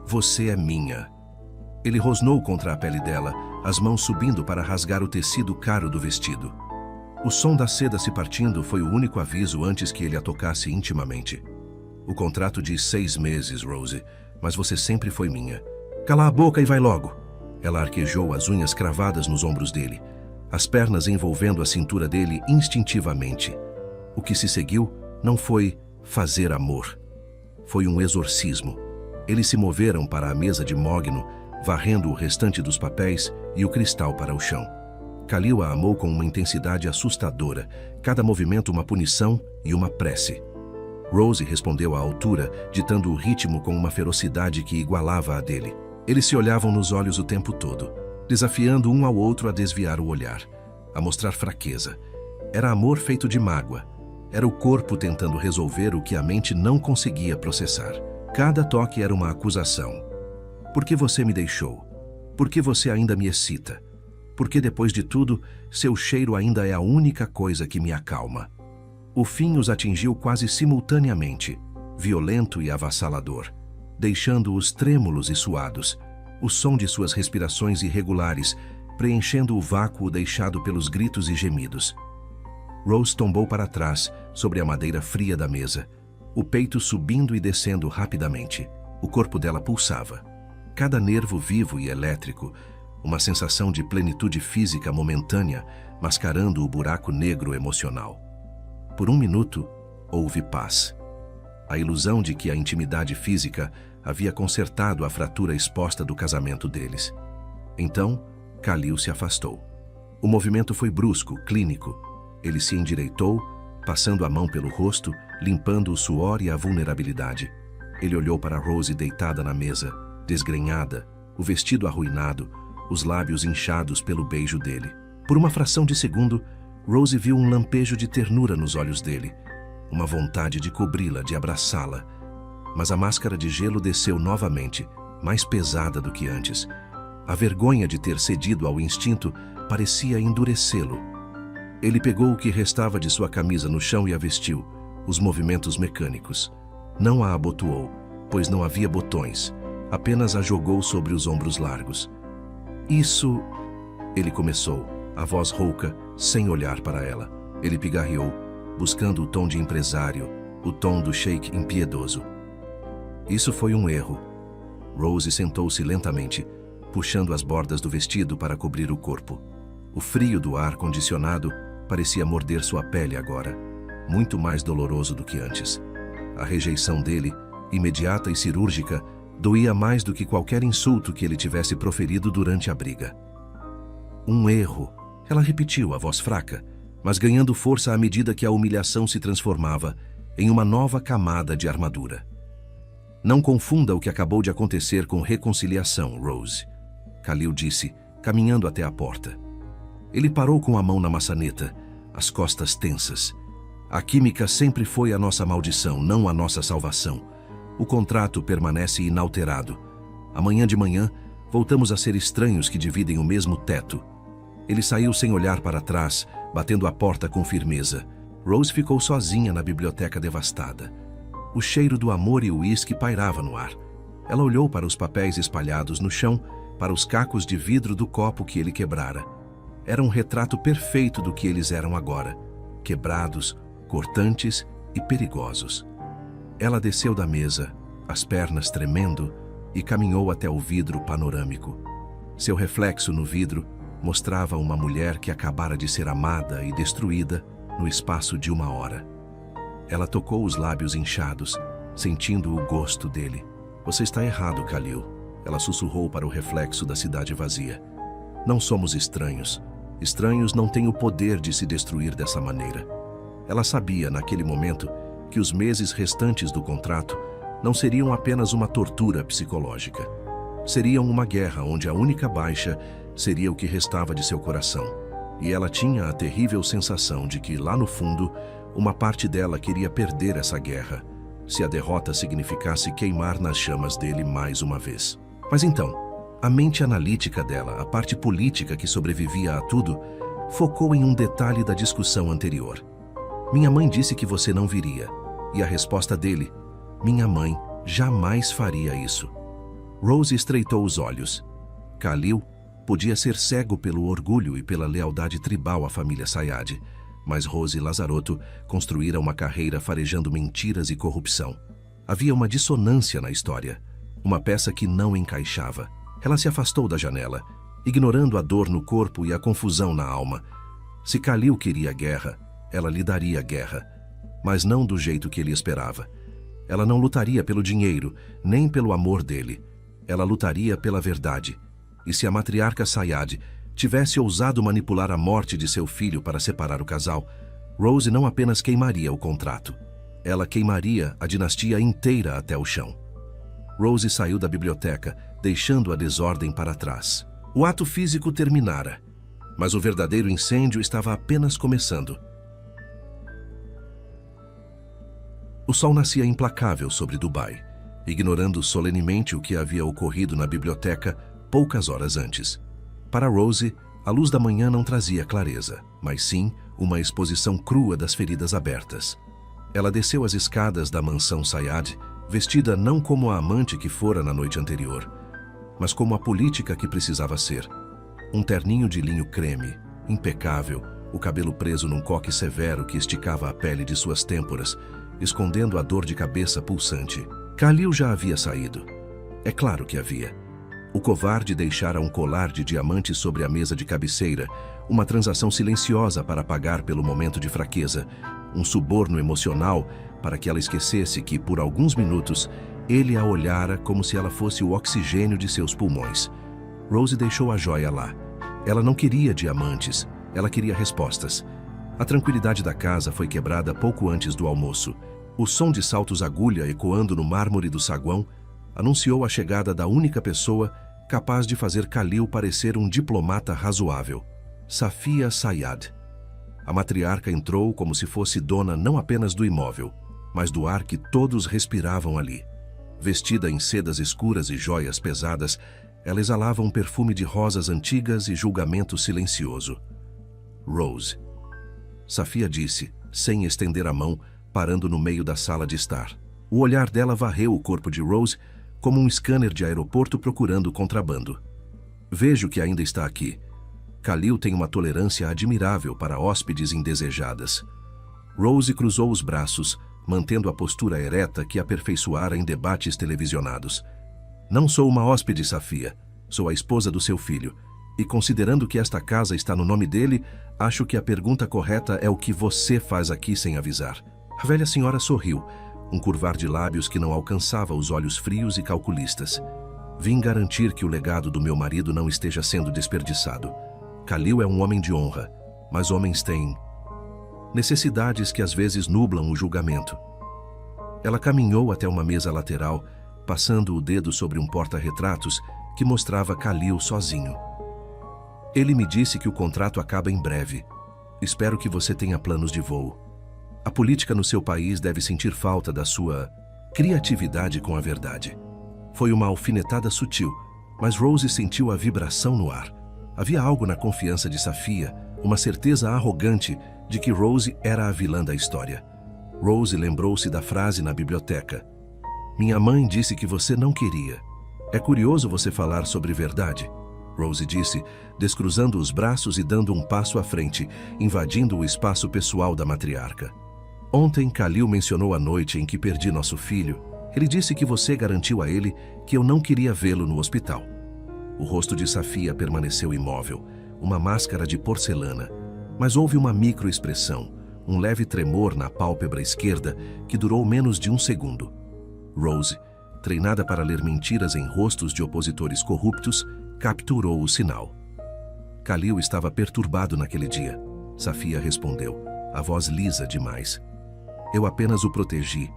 S2: Você é minha. Ele rosnou contra a pele dela, as mãos subindo para rasgar o tecido caro do vestido. O som da seda se partindo foi o único aviso antes que ele a tocasse intimamente. O contrato diz 6 meses, Rose, mas você sempre foi minha. Cala a boca e vai logo. Ela arquejou, as unhas cravadas nos ombros dele, as pernas envolvendo a cintura dele instintivamente. O que se seguiu não foi fazer amor. Foi um exorcismo. Eles se moveram para a mesa de mogno, varrendo o restante dos papéis e o cristal para o chão. Khalil a amou com uma intensidade assustadora, cada movimento uma punição e uma prece. Rose respondeu à altura, ditando o ritmo com uma ferocidade que igualava a dele. Eles se olhavam nos olhos o tempo todo, desafiando um ao outro a desviar o olhar, a mostrar fraqueza. Era amor feito de mágoa. Era o corpo tentando resolver o que a mente não conseguia processar. Cada toque era uma acusação. Por que você me deixou? Por que você ainda me excita? Por que depois de tudo, seu cheiro ainda é a única coisa que me acalma? O fim os atingiu quase simultaneamente, violento e avassalador, deixando-os trêmulos e suados, o som de suas respirações irregulares, preenchendo o vácuo deixado pelos gritos e gemidos. Rose tombou para trás, sobre a madeira fria da mesa, o peito subindo e descendo rapidamente. O corpo dela pulsava. Cada nervo vivo e elétrico, uma sensação de plenitude física momentânea, mascarando o buraco negro emocional. Por um minuto, houve paz. A ilusão de que a intimidade física havia consertado a fratura exposta do casamento deles. Então, Khalil se afastou. O movimento foi brusco, clínico. Ele se endireitou, passando a mão pelo rosto, limpando o suor e a vulnerabilidade. Ele olhou para Rose deitada na mesa, desgrenhada, o vestido arruinado, os lábios inchados pelo beijo dele. Por uma fração de segundo, Rose viu um lampejo de ternura nos olhos dele, uma vontade de cobri-la, de abraçá-la. Mas a máscara de gelo desceu novamente, mais pesada do que antes. A vergonha de ter cedido ao instinto parecia endurecê-lo. Ele pegou o que restava de sua camisa no chão e a vestiu, os movimentos mecânicos. Não a abotoou, pois não havia botões, apenas a jogou sobre os ombros largos. Isso... Ele começou, a voz rouca, sem olhar para ela. Ele pigarreou, buscando o tom de empresário, o tom do sheik impiedoso. Isso foi um erro. Rose sentou-se lentamente, puxando as bordas do vestido para cobrir o corpo. O frio do ar-condicionado parecia morder sua pele agora, muito mais doloroso do que antes. A rejeição dele, imediata e cirúrgica, doía mais do que qualquer insulto que ele tivesse proferido durante a briga. Um erro. Ela repetiu, a voz fraca, mas ganhando força à medida que a humilhação se transformava em uma nova camada de armadura. Não confunda o que acabou de acontecer com reconciliação, Rose, Khalil disse, caminhando até a porta. Ele parou com a mão na maçaneta, as costas tensas. A química sempre foi a nossa maldição, não a nossa salvação. O contrato permanece inalterado. Amanhã de manhã, voltamos a ser estranhos que dividem o mesmo teto. Ele saiu sem olhar para trás, batendo a porta com firmeza. Rose ficou sozinha na biblioteca devastada. O cheiro do amor e o uísque pairava no ar. Ela olhou para os papéis espalhados no chão, para os cacos de vidro do copo que ele quebrara. Era um retrato perfeito do que eles eram agora, quebrados, cortantes e perigosos. Ela desceu da mesa, as pernas tremendo, e caminhou até o vidro panorâmico. Seu reflexo no vidro mostrava uma mulher que acabara de ser amada e destruída no espaço de 1 hora. Ela tocou os lábios inchados, sentindo o gosto dele. Você está errado, Khalil. Ela sussurrou para o reflexo da cidade vazia. Não somos estranhos. Estranhos não têm o poder de se destruir dessa maneira. Ela sabia, naquele momento, que os meses restantes do contrato não seriam apenas uma tortura psicológica. Seriam uma guerra onde a única baixa seria o que restava de seu coração. E ela tinha a terrível sensação de que, lá no fundo, uma parte dela queria perder essa guerra, se a derrota significasse queimar nas chamas dele mais uma vez. Mas então, a mente analítica dela, a parte política que sobrevivia a tudo, focou em um detalhe da discussão anterior. Minha mãe disse que você não viria. E a resposta dele, minha mãe jamais faria isso. Rose estreitou os olhos. Khalil podia ser cego pelo orgulho e pela lealdade tribal à família Sayad, mas Rose e Lazarotto construíram uma carreira farejando mentiras e corrupção. Havia uma dissonância na história, uma peça que não encaixava. Ela se afastou da janela, ignorando a dor no corpo e a confusão na alma. Se Khalil queria guerra, ela lhe daria guerra, mas não do jeito que ele esperava. Ela não lutaria pelo dinheiro, nem pelo amor dele. Ela lutaria pela verdade. E se a matriarca Sayad tivesse ousado manipular a morte de seu filho para separar o casal, Rose não apenas queimaria o contrato, ela queimaria a dinastia inteira até o chão. Rose saiu da biblioteca, deixando a desordem para trás. O ato físico terminara, mas o verdadeiro incêndio estava apenas começando. O sol nascia implacável sobre Dubai, ignorando solenemente o que havia ocorrido na biblioteca poucas horas antes. Para Rose, a luz da manhã não trazia clareza, mas sim uma exposição crua das feridas abertas. Ela desceu as escadas da mansão Sayad, vestida não como a amante que fora na noite anterior, mas como a política que precisava ser. Um terninho de linho creme, impecável, o cabelo preso num coque severo que esticava a pele de suas têmporas, escondendo a dor de cabeça pulsante. Khalil já havia saído. É claro que havia. O covarde deixara um colar de diamantes sobre a mesa de cabeceira, uma transação silenciosa para pagar pelo momento de fraqueza, um suborno emocional para que ela esquecesse que, por alguns minutos, ele a olhara como se ela fosse o oxigênio de seus pulmões. Rose deixou a joia lá. Ela não queria diamantes, ela queria respostas. A tranquilidade da casa foi quebrada pouco antes do almoço. O som de saltos-agulha ecoando no mármore do saguão anunciou a chegada da única pessoa capaz de fazer Khalil parecer um diplomata razoável, Safia Sayad. A matriarca entrou como se fosse dona não apenas do imóvel, mas do ar que todos respiravam ali. Vestida em sedas escuras e joias pesadas, ela exalava um perfume de rosas antigas e julgamento silencioso. Rose. Safia disse, sem estender a mão, parando no meio da sala de estar. O olhar dela varreu o corpo de Rose como um scanner de aeroporto procurando contrabando. Vejo que ainda está aqui. Khalil tem uma tolerância admirável para hóspedes indesejadas. Rose cruzou os braços, mantendo a postura ereta que aperfeiçoara em debates televisionados. Não sou uma hóspede, Safia. Sou a esposa do seu filho. E considerando que esta casa está no nome dele, acho que a pergunta correta é o que você faz aqui sem avisar. A velha senhora sorriu, um curvar de lábios que não alcançava os olhos frios e calculistas. Vim garantir que o legado do meu marido não esteja sendo desperdiçado. Khalil é um homem de honra, mas homens têm necessidades que às vezes nublam o julgamento. Ela caminhou até uma mesa lateral, passando o dedo sobre um porta-retratos que mostrava Khalil sozinho. Ele me disse que o contrato acaba em breve. Espero que você tenha planos de voo. A política no seu país deve sentir falta da sua criatividade com a verdade. Foi uma alfinetada sutil, mas Rose sentiu a vibração no ar. Havia algo na confiança de Safia, uma certeza arrogante de que Rose era a vilã da história. Rose lembrou-se da frase na biblioteca. Minha mãe disse que você não queria. É curioso você falar sobre verdade, Rose disse, descruzando os braços e dando um passo à frente, invadindo o espaço pessoal da matriarca. Ontem, Khalil mencionou a noite em que perdi nosso filho. Ele disse que você garantiu a ele que eu não queria vê-lo no hospital. O rosto de Safia permaneceu imóvel, uma máscara de porcelana, mas houve uma microexpressão, um leve tremor na pálpebra esquerda que durou menos de um segundo. Rose, treinada para ler mentiras em rostos de opositores corruptos, capturou o sinal. Khalil estava perturbado naquele dia. Safia respondeu, a voz lisa demais. Eu apenas o protegi.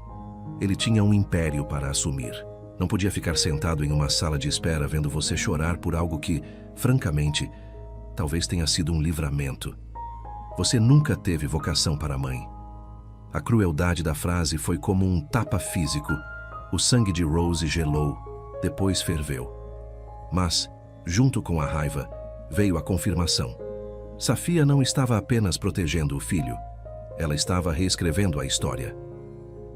S2: Ele tinha um império para assumir. Não podia ficar sentado em uma sala de espera vendo você chorar por algo que, francamente, talvez tenha sido um livramento. Você nunca teve vocação para mãe. A crueldade da frase foi como um tapa físico. O sangue de Rose gelou, depois ferveu. Mas, junto com a raiva, veio a confirmação. Safia não estava apenas protegendo o filho. Ela estava reescrevendo a história.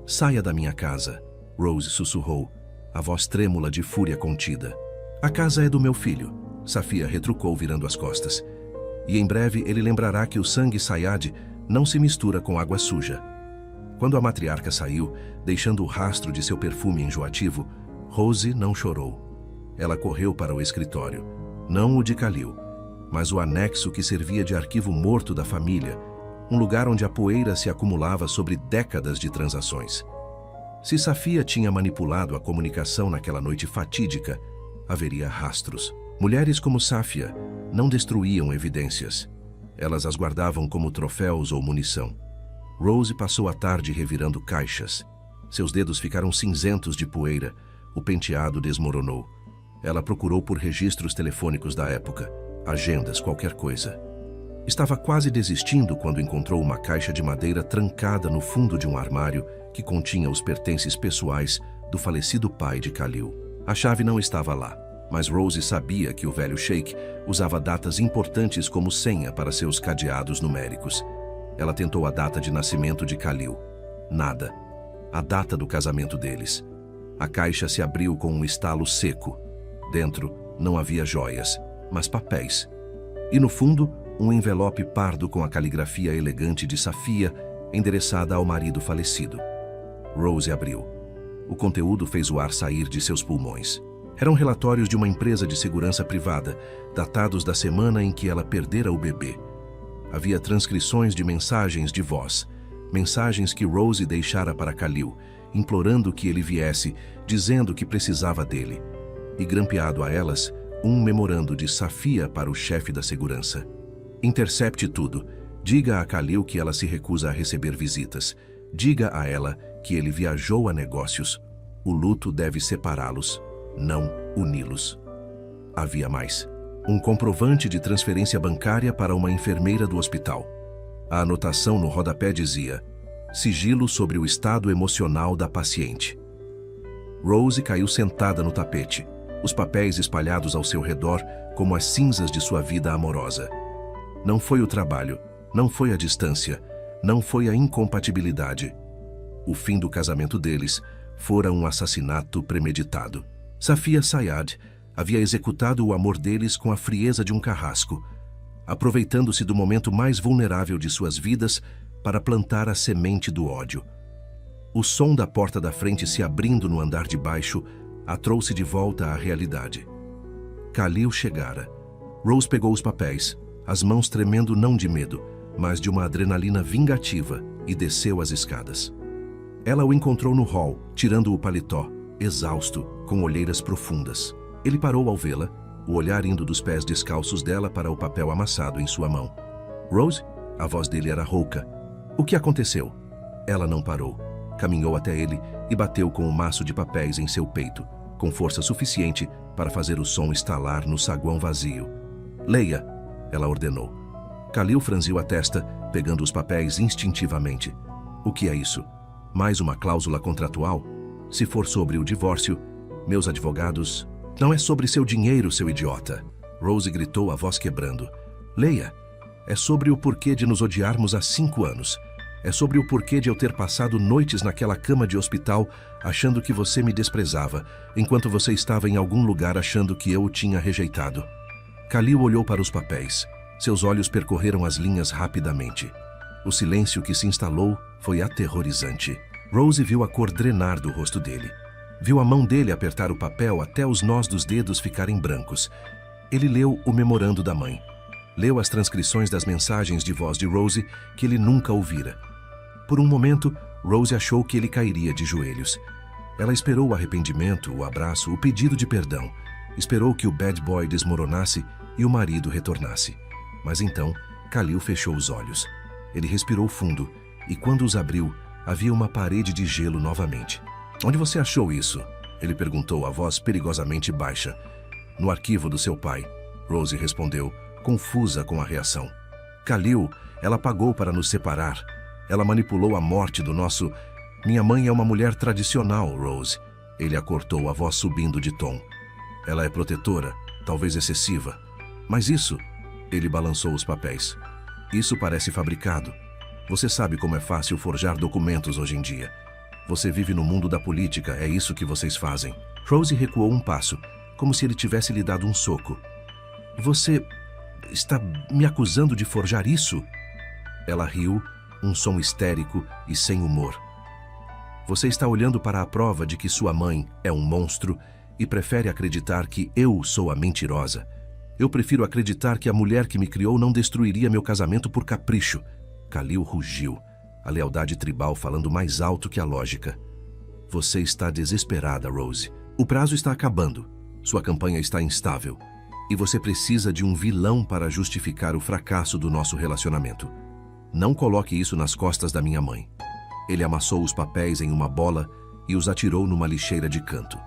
S2: Saia da minha casa, Rose sussurrou, a voz trêmula de fúria contida. A casa é do meu filho, Safia retrucou virando as costas. E em breve ele lembrará que o sangue Sayad não se mistura com água suja. Quando a matriarca saiu, deixando o rastro de seu perfume enjoativo, Rose não chorou. Ela correu para o escritório, não o de Khalil, mas o anexo que servia de arquivo morto da família, um lugar onde a poeira se acumulava sobre décadas de transações. Se Safia tinha manipulado a comunicação naquela noite fatídica, haveria rastros. Mulheres como Safia não destruíam evidências. Elas as guardavam como troféus ou munição. Rose passou a tarde revirando caixas. Seus dedos ficaram cinzentos de poeira. O penteado desmoronou. Ela procurou por registros telefônicos da época, agendas, qualquer coisa. Estava quase desistindo quando encontrou uma caixa de madeira trancada no fundo de um armário que continha os pertences pessoais do falecido pai de Khalil. A chave não estava lá, mas Rose sabia que o velho sheik usava datas importantes como senha para seus cadeados numéricos. Ela tentou a data de nascimento de Khalil. Nada. A data do casamento deles. A caixa se abriu com um estalo seco. Dentro não havia joias, mas papéis. E no fundo, um envelope pardo com a caligrafia elegante de Safia, endereçada ao marido falecido. Rose abriu. O conteúdo fez o ar sair de seus pulmões. Eram relatórios de uma empresa de segurança privada, datados da semana em que ela perdera o bebê. Havia transcrições de mensagens de voz, mensagens que Rose deixara para Khalil, implorando que ele viesse, dizendo que precisava dele. E grampeado a elas, um memorando de Safia para o chefe da segurança. Intercepte tudo. Diga a Khalil que ela se recusa a receber visitas. Diga a ela que ele viajou a negócios. O luto deve separá-los, não uni-los. Havia mais. Um comprovante de transferência bancária para uma enfermeira do hospital. A anotação no rodapé dizia: sigilo sobre o estado emocional da paciente. Rose caiu sentada no tapete, os papéis espalhados ao seu redor como as cinzas de sua vida amorosa. Não foi o trabalho, não foi a distância, não foi a incompatibilidade. O fim do casamento deles fora um assassinato premeditado. Safia Sayad havia executado o amor deles com a frieza de um carrasco, aproveitando-se do momento mais vulnerável de suas vidas para plantar a semente do ódio. O som da porta da frente se abrindo no andar de baixo a trouxe de volta à realidade. Khalil chegara. Rose pegou os papéis, as mãos tremendo não de medo, mas de uma adrenalina vingativa, e desceu as escadas. Ela o encontrou no hall, tirando o paletó, exausto, com olheiras profundas. Ele parou ao vê-la, o olhar indo dos pés descalços dela para o papel amassado em sua mão. Rose? A voz dele era rouca. O que aconteceu? Ela não parou. Caminhou até ele e bateu com o maço de papéis em seu peito, com força suficiente para fazer o som estalar no saguão vazio. Leia, ela ordenou. Khalil franziu a testa, pegando os papéis instintivamente. O que é isso? Mais uma cláusula contratual? Se for sobre o divórcio, meus advogados... Não é sobre seu dinheiro, seu idiota. Rose gritou, a voz quebrando. Leia. É sobre o porquê de nos odiarmos há 5 anos. É sobre o porquê de eu ter passado noites naquela cama de hospital achando que você me desprezava, enquanto você estava em algum lugar achando que eu o tinha rejeitado. Khalil olhou para os papéis. Seus olhos percorreram as linhas rapidamente. O silêncio que se instalou foi aterrorizante. Rose viu a cor drenar do rosto dele. Viu a mão dele apertar o papel até os nós dos dedos ficarem brancos. Ele leu o memorando da mãe. Leu as transcrições das mensagens de voz de Rose que ele nunca ouvira. Por um momento, Rose achou que ele cairia de joelhos. Ela esperou o arrependimento, o abraço, o pedido de perdão. Esperou que o bad boy desmoronasse e o marido retornasse. Mas então, Khalil fechou os olhos. Ele respirou fundo e, quando os abriu, havia uma parede de gelo novamente. Onde você achou isso? Ele perguntou, a voz perigosamente baixa. No arquivo do seu pai, Rose respondeu, confusa com a reação. Khalil, ela pagou para nos separar. Ela manipulou a morte do nosso... Minha mãe é uma mulher tradicional, Rose. Ele a cortou, a voz subindo de tom. Ela é protetora, talvez excessiva. Mas isso... Ele balançou os papéis. Isso parece fabricado. Você sabe como é fácil forjar documentos hoje em dia. Você vive no mundo da política, é isso que vocês fazem. Rose recuou um passo, como se ele tivesse lhe dado um soco. Você está me acusando de forjar isso? Ela riu, um som histérico e sem humor. Você está olhando para a prova de que sua mãe é um monstro e prefere acreditar que eu sou a mentirosa. Eu prefiro acreditar que a mulher que me criou não destruiria meu casamento por capricho. Khalil rugiu, a lealdade tribal falando mais alto que a lógica. Você está desesperada, Rose. O prazo está acabando. Sua campanha está instável. E você precisa de um vilão para justificar o fracasso do nosso relacionamento. Não coloque isso nas costas da minha mãe. Ele amassou os papéis em uma bola e os atirou numa lixeira de canto.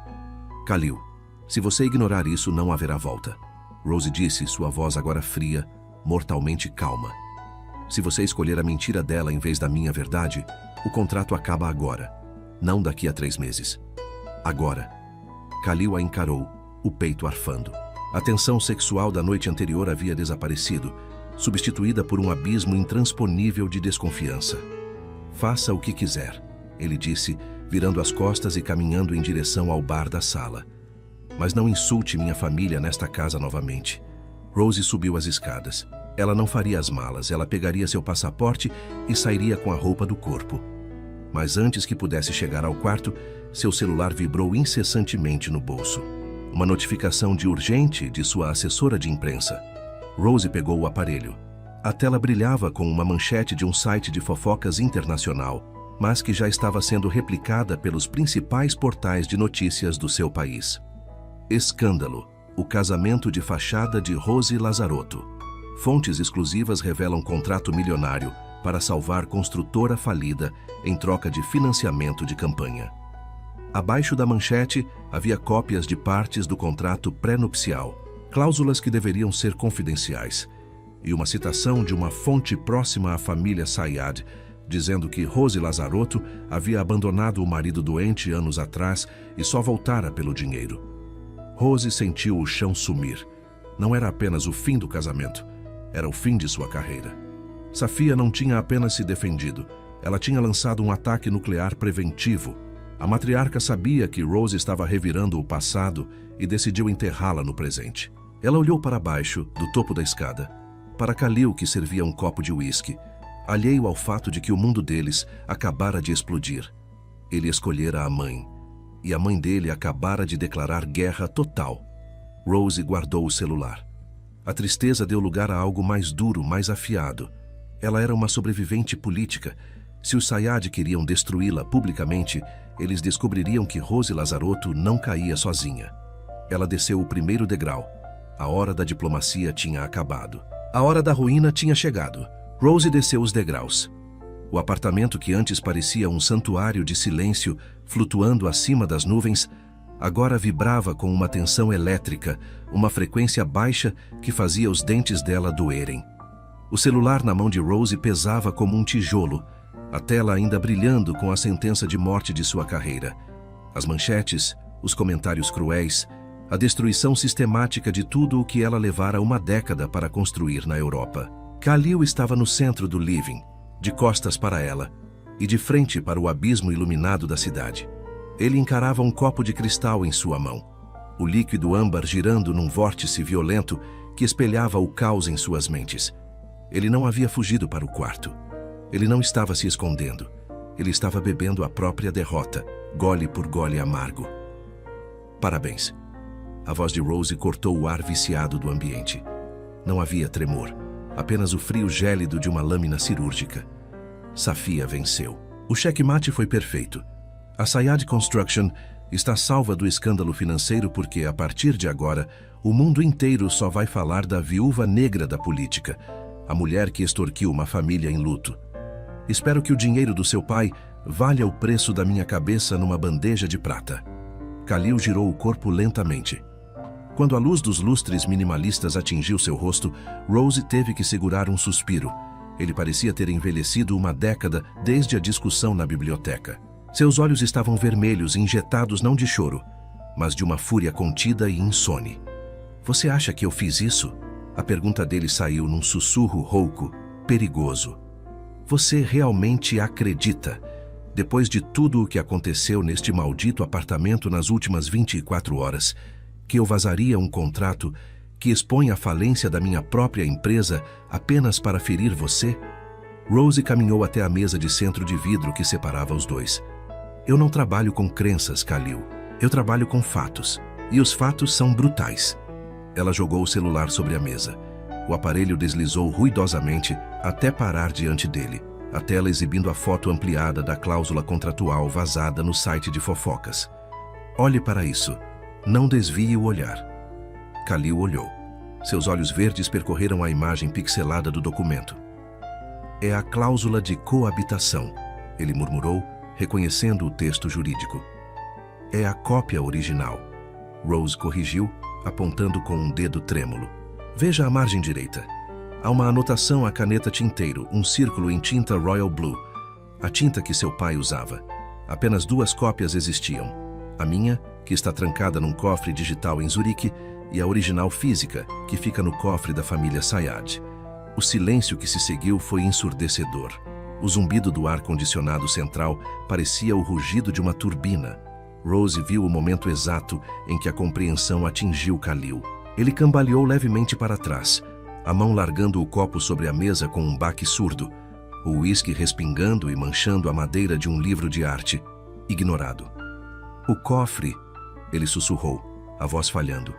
S2: Khalil, se você ignorar isso, não haverá volta. Rose disse, sua voz agora fria, mortalmente calma. Se você escolher a mentira dela em vez da minha verdade, o contrato acaba agora, não daqui a 3 meses. Agora. Khalil a encarou, o peito arfando. A tensão sexual da noite anterior havia desaparecido, substituída por um abismo intransponível de desconfiança. Faça o que quiser, ele disse, virando as costas e caminhando em direção ao bar da sala. Mas não insulte minha família nesta casa novamente. Rose subiu as escadas. Ela não faria as malas, ela pegaria seu passaporte e sairia com a roupa do corpo. Mas antes que pudesse chegar ao quarto, seu celular vibrou incessantemente no bolso. Uma notificação de urgente de sua assessora de imprensa. Rose pegou o aparelho. A tela brilhava com uma manchete de um site de fofocas internacional, mas que já estava sendo replicada pelos principais portais de notícias do seu país. Escândalo. O casamento de fachada de Rose Lazarotto. Fontes exclusivas revelam contrato milionário para salvar construtora falida em troca de financiamento de campanha. Abaixo da manchete havia cópias de partes do contrato pré-nupcial, cláusulas que deveriam ser confidenciais, e uma citação de uma fonte próxima à família Sayad, dizendo que Rose Lazarotto havia abandonado o marido doente anos atrás e só voltara pelo dinheiro. Rose sentiu o chão sumir. Não era apenas o fim do casamento, era o fim de sua carreira. Safia não tinha apenas se defendido, ela tinha lançado um ataque nuclear preventivo. A matriarca sabia que Rose estava revirando o passado e decidiu enterrá-la no presente. Ela olhou para baixo, do topo da escada, para Khalil, que servia um copo de uísque, alheio ao fato de que o mundo deles acabara de explodir. Ele escolhera a mãe, e a mãe dele acabara de declarar guerra total. Rose guardou o celular. A tristeza deu lugar a algo mais duro, mais afiado. Ela era uma sobrevivente política. Se os Sayad queriam destruí-la publicamente, eles descobririam que Rose Lazarotto não caía sozinha. Ela desceu o primeiro degrau. A hora da diplomacia tinha acabado. A hora da ruína tinha chegado. Rose desceu os degraus. O apartamento que antes parecia um santuário de silêncio, flutuando acima das nuvens, agora vibrava com uma tensão elétrica, uma frequência baixa que fazia os dentes dela doerem. O celular na mão de Rose pesava como um tijolo, a tela ainda brilhando com a sentença de morte de sua carreira. As manchetes, os comentários cruéis, a destruição sistemática de tudo o que ela levara uma década para construir na Europa. Khalil estava no centro do living, de costas para ela, e de frente para o abismo iluminado da cidade. Ele encarava um copo de cristal em sua mão, o líquido âmbar girando num vórtice violento que espelhava o caos em suas mentes. Ele não havia fugido para o quarto. Ele não estava se escondendo. Ele estava bebendo a própria derrota, gole por gole amargo. Parabéns. A voz de Rose cortou o ar viciado do ambiente. Não havia tremor, apenas o frio gélido de uma lâmina cirúrgica. Safia venceu. O checkmate foi perfeito. A Sayad Construction está salva do escândalo financeiro porque, a partir de agora, o mundo inteiro só vai falar da viúva negra da política, a mulher que extorquiu uma família em luto. Espero que o dinheiro do seu pai valha o preço da minha cabeça numa bandeja de prata. Khalil girou o corpo lentamente. Quando a luz dos lustres minimalistas atingiu seu rosto, Rose teve que segurar um suspiro. Ele parecia ter envelhecido uma década desde a discussão na biblioteca. Seus olhos estavam vermelhos, injetados não de choro, mas de uma fúria contida e insone. Você acha que eu fiz isso? A pergunta dele saiu num sussurro rouco, perigoso. Você realmente acredita, depois de tudo o que aconteceu neste maldito apartamento nas últimas 24 horas, que eu vazaria um contrato que expõe a falência da minha própria empresa apenas para ferir você? Rose caminhou até a mesa de centro de vidro que separava os dois. Eu não trabalho com crenças, Khalil. Eu trabalho com fatos. E os fatos são brutais. Ela jogou o celular sobre a mesa. O aparelho deslizou ruidosamente até parar diante dele, a tela exibindo a foto ampliada da cláusula contratual vazada no site de fofocas. Olhe para isso. Não desvie o olhar. Khalil olhou. Seus olhos verdes percorreram a imagem pixelada do documento. É a cláusula de coabitação, ele murmurou, reconhecendo o texto jurídico. É a cópia original. Rose corrigiu, apontando com um dedo trêmulo. Veja a margem direita. Há uma anotação a caneta tinteiro, um círculo em tinta Royal Blue, a tinta que seu pai usava. Apenas 2 cópias existiam. A minha, que está trancada num cofre digital em Zurique, e a original física, que fica no cofre da família Sayad. O silêncio que se seguiu foi ensurdecedor. O zumbido do ar-condicionado central parecia o rugido de uma turbina. Rose viu o momento exato em que a compreensão atingiu Khalil. Ele cambaleou levemente para trás, a mão largando o copo sobre a mesa com um baque surdo, o uísque respingando e manchando a madeira de um livro de arte, ignorado. O cofre, ele sussurrou, a voz falhando.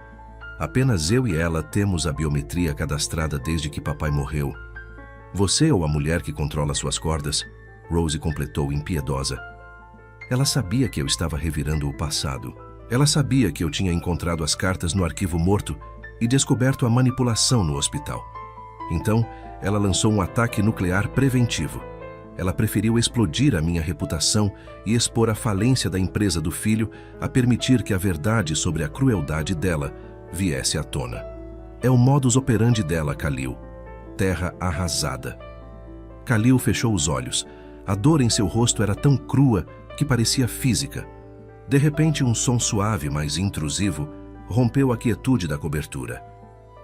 S2: Apenas eu e ela temos a biometria cadastrada desde que papai morreu. Você ou a mulher que controla suas cordas? Rose completou impiedosa. Ela sabia que eu estava revirando o passado. Ela sabia que eu tinha encontrado as cartas no arquivo morto e descoberto a manipulação no hospital. Então, ela lançou um ataque nuclear preventivo. Ela preferiu explodir a minha reputação e expor a falência da empresa do filho a permitir que a verdade sobre a crueldade dela viesse à tona. É o modus operandi dela, Khalil. Terra arrasada. Khalil fechou os olhos. A dor em seu rosto era tão crua que parecia física. De repente, um som suave, mas intrusivo, rompeu a quietude da cobertura.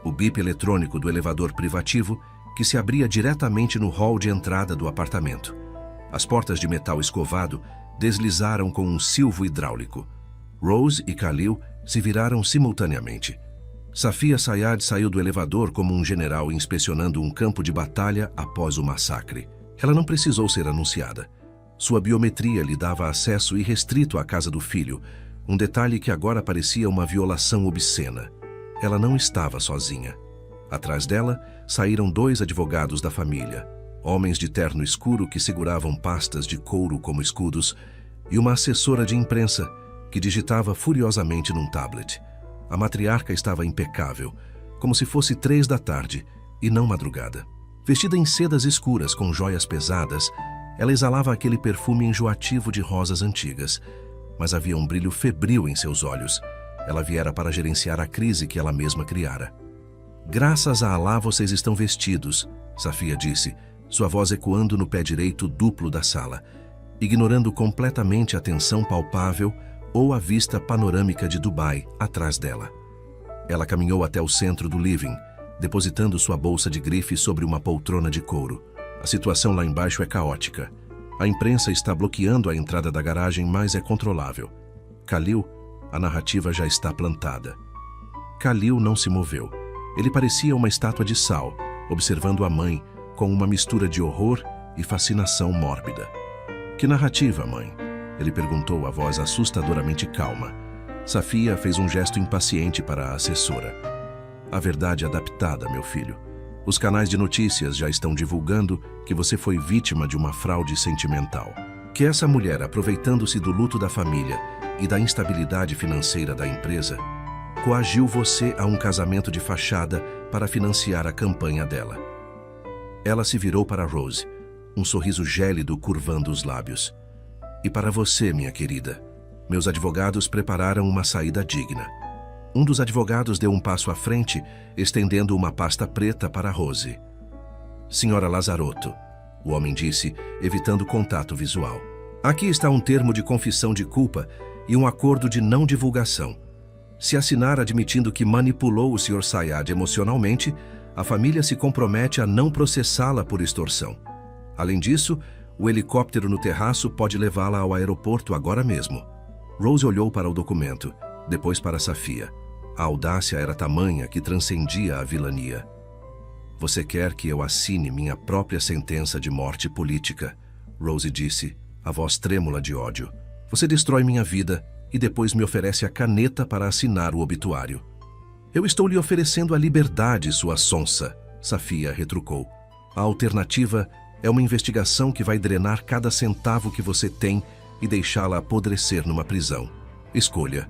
S2: O bip eletrônico do elevador privativo que se abria diretamente no hall de entrada do apartamento. As portas de metal escovado deslizaram com um silvo hidráulico. Rose e Khalil se viraram simultaneamente. Safia Sayad saiu do elevador como um general inspecionando um campo de batalha após o massacre. Ela não precisou ser anunciada. Sua biometria lhe dava acesso irrestrito à casa do filho, um detalhe que agora parecia uma violação obscena. Ela não estava sozinha. Atrás dela, saíram 2 advogados da família, homens de terno escuro que seguravam pastas de couro como escudos, e uma assessora de imprensa que digitava furiosamente num tablet. A matriarca estava impecável, como se fosse 3 da tarde e não madrugada. Vestida em sedas escuras com joias pesadas, ela exalava aquele perfume enjoativo de rosas antigas. mas havia um brilho febril em seus olhos. Ela viera para gerenciar a crise que ela mesma criara. Graças a Alá vocês estão vestidos, Safia disse, sua voz ecoando no pé direito duplo da sala, ignorando completamente a tensão palpável ou a vista panorâmica de Dubai atrás dela. Ela caminhou até o centro do living, depositando sua bolsa de grife sobre uma poltrona de couro. A situação lá embaixo é caótica. A imprensa está bloqueando a entrada da garagem, mas é controlável. Khalil, a narrativa já está plantada. Khalil não se moveu. Ele parecia uma estátua de sal, observando a mãe com uma mistura de horror e fascinação mórbida. Que narrativa, mãe? Ele perguntou, a voz assustadoramente calma. Safia fez um gesto impaciente para a assessora. A verdade adaptada, meu filho. Os canais de notícias já estão divulgando que você foi vítima de uma fraude sentimental. Que essa mulher, aproveitando-se do luto da família e da instabilidade financeira da empresa, coagiu você a um casamento de fachada para financiar a campanha dela. Ela se virou para Rose, um sorriso gélido curvando os lábios. E para você, minha querida, meus advogados prepararam uma saída digna. Um dos advogados deu um passo à frente, estendendo uma pasta preta para Rose. Senhora Lazarotto, o homem disse, evitando contato visual. Aqui está um termo de confissão de culpa e um acordo de não divulgação. Se assinar admitindo que manipulou o Sr. Sayad emocionalmente, a família se compromete a não processá-la por extorsão. Além disso, o helicóptero no terraço pode levá-la ao aeroporto agora mesmo. Rose olhou para o documento, depois para Safia. A audácia era tamanha que transcendia a vilania. Você quer que eu assine minha própria sentença de morte política, Rose disse, a voz trêmula de ódio. Você destrói minha vida e depois me oferece a caneta para assinar o obituário. Eu estou lhe oferecendo a liberdade, sua sonsa, Safia retrucou. A alternativa é uma investigação que vai drenar cada centavo que você tem e deixá-la apodrecer numa prisão. Escolha.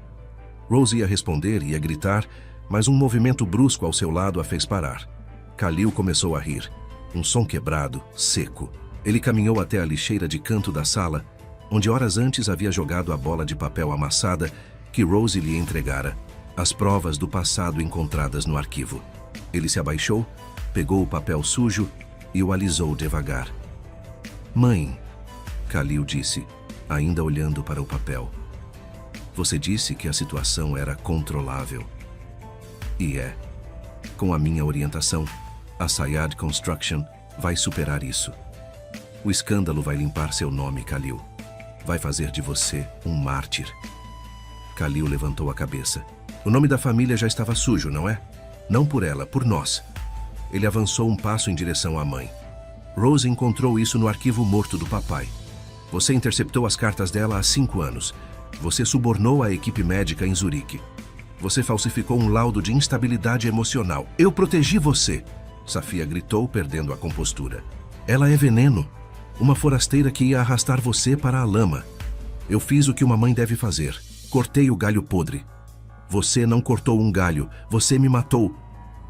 S2: Rose ia responder e ia gritar, mas um movimento brusco ao seu lado a fez parar. Khalil começou a rir. Um som quebrado, seco. Ele caminhou até a lixeira de canto da sala, onde horas antes havia jogado a bola de papel amassada que Rose lhe entregara, as provas do passado encontradas no arquivo. Ele se abaixou, pegou o papel sujo e o alisou devagar. Mãe, Khalil disse, ainda olhando para o papel. Você disse que a situação era controlável. E é. Com a minha orientação, a Sayad Construction vai superar isso. O escândalo vai limpar seu nome, Khalil. Vai fazer de você um mártir. Khalil levantou a cabeça. O nome da família já estava sujo, não é? Não por ela, por nós. Ele avançou um passo em direção à mãe. Rose encontrou isso no arquivo morto do papai. Você interceptou as cartas dela há 5 anos. Você subornou a equipe médica em Zurique. Você falsificou um laudo de instabilidade emocional. Eu protegi você! Safia gritou, perdendo a compostura. Ela é veneno. Uma forasteira que ia arrastar você para a lama. Eu fiz o que uma mãe deve fazer. Cortei o galho podre. Você não cortou um galho. Você me matou.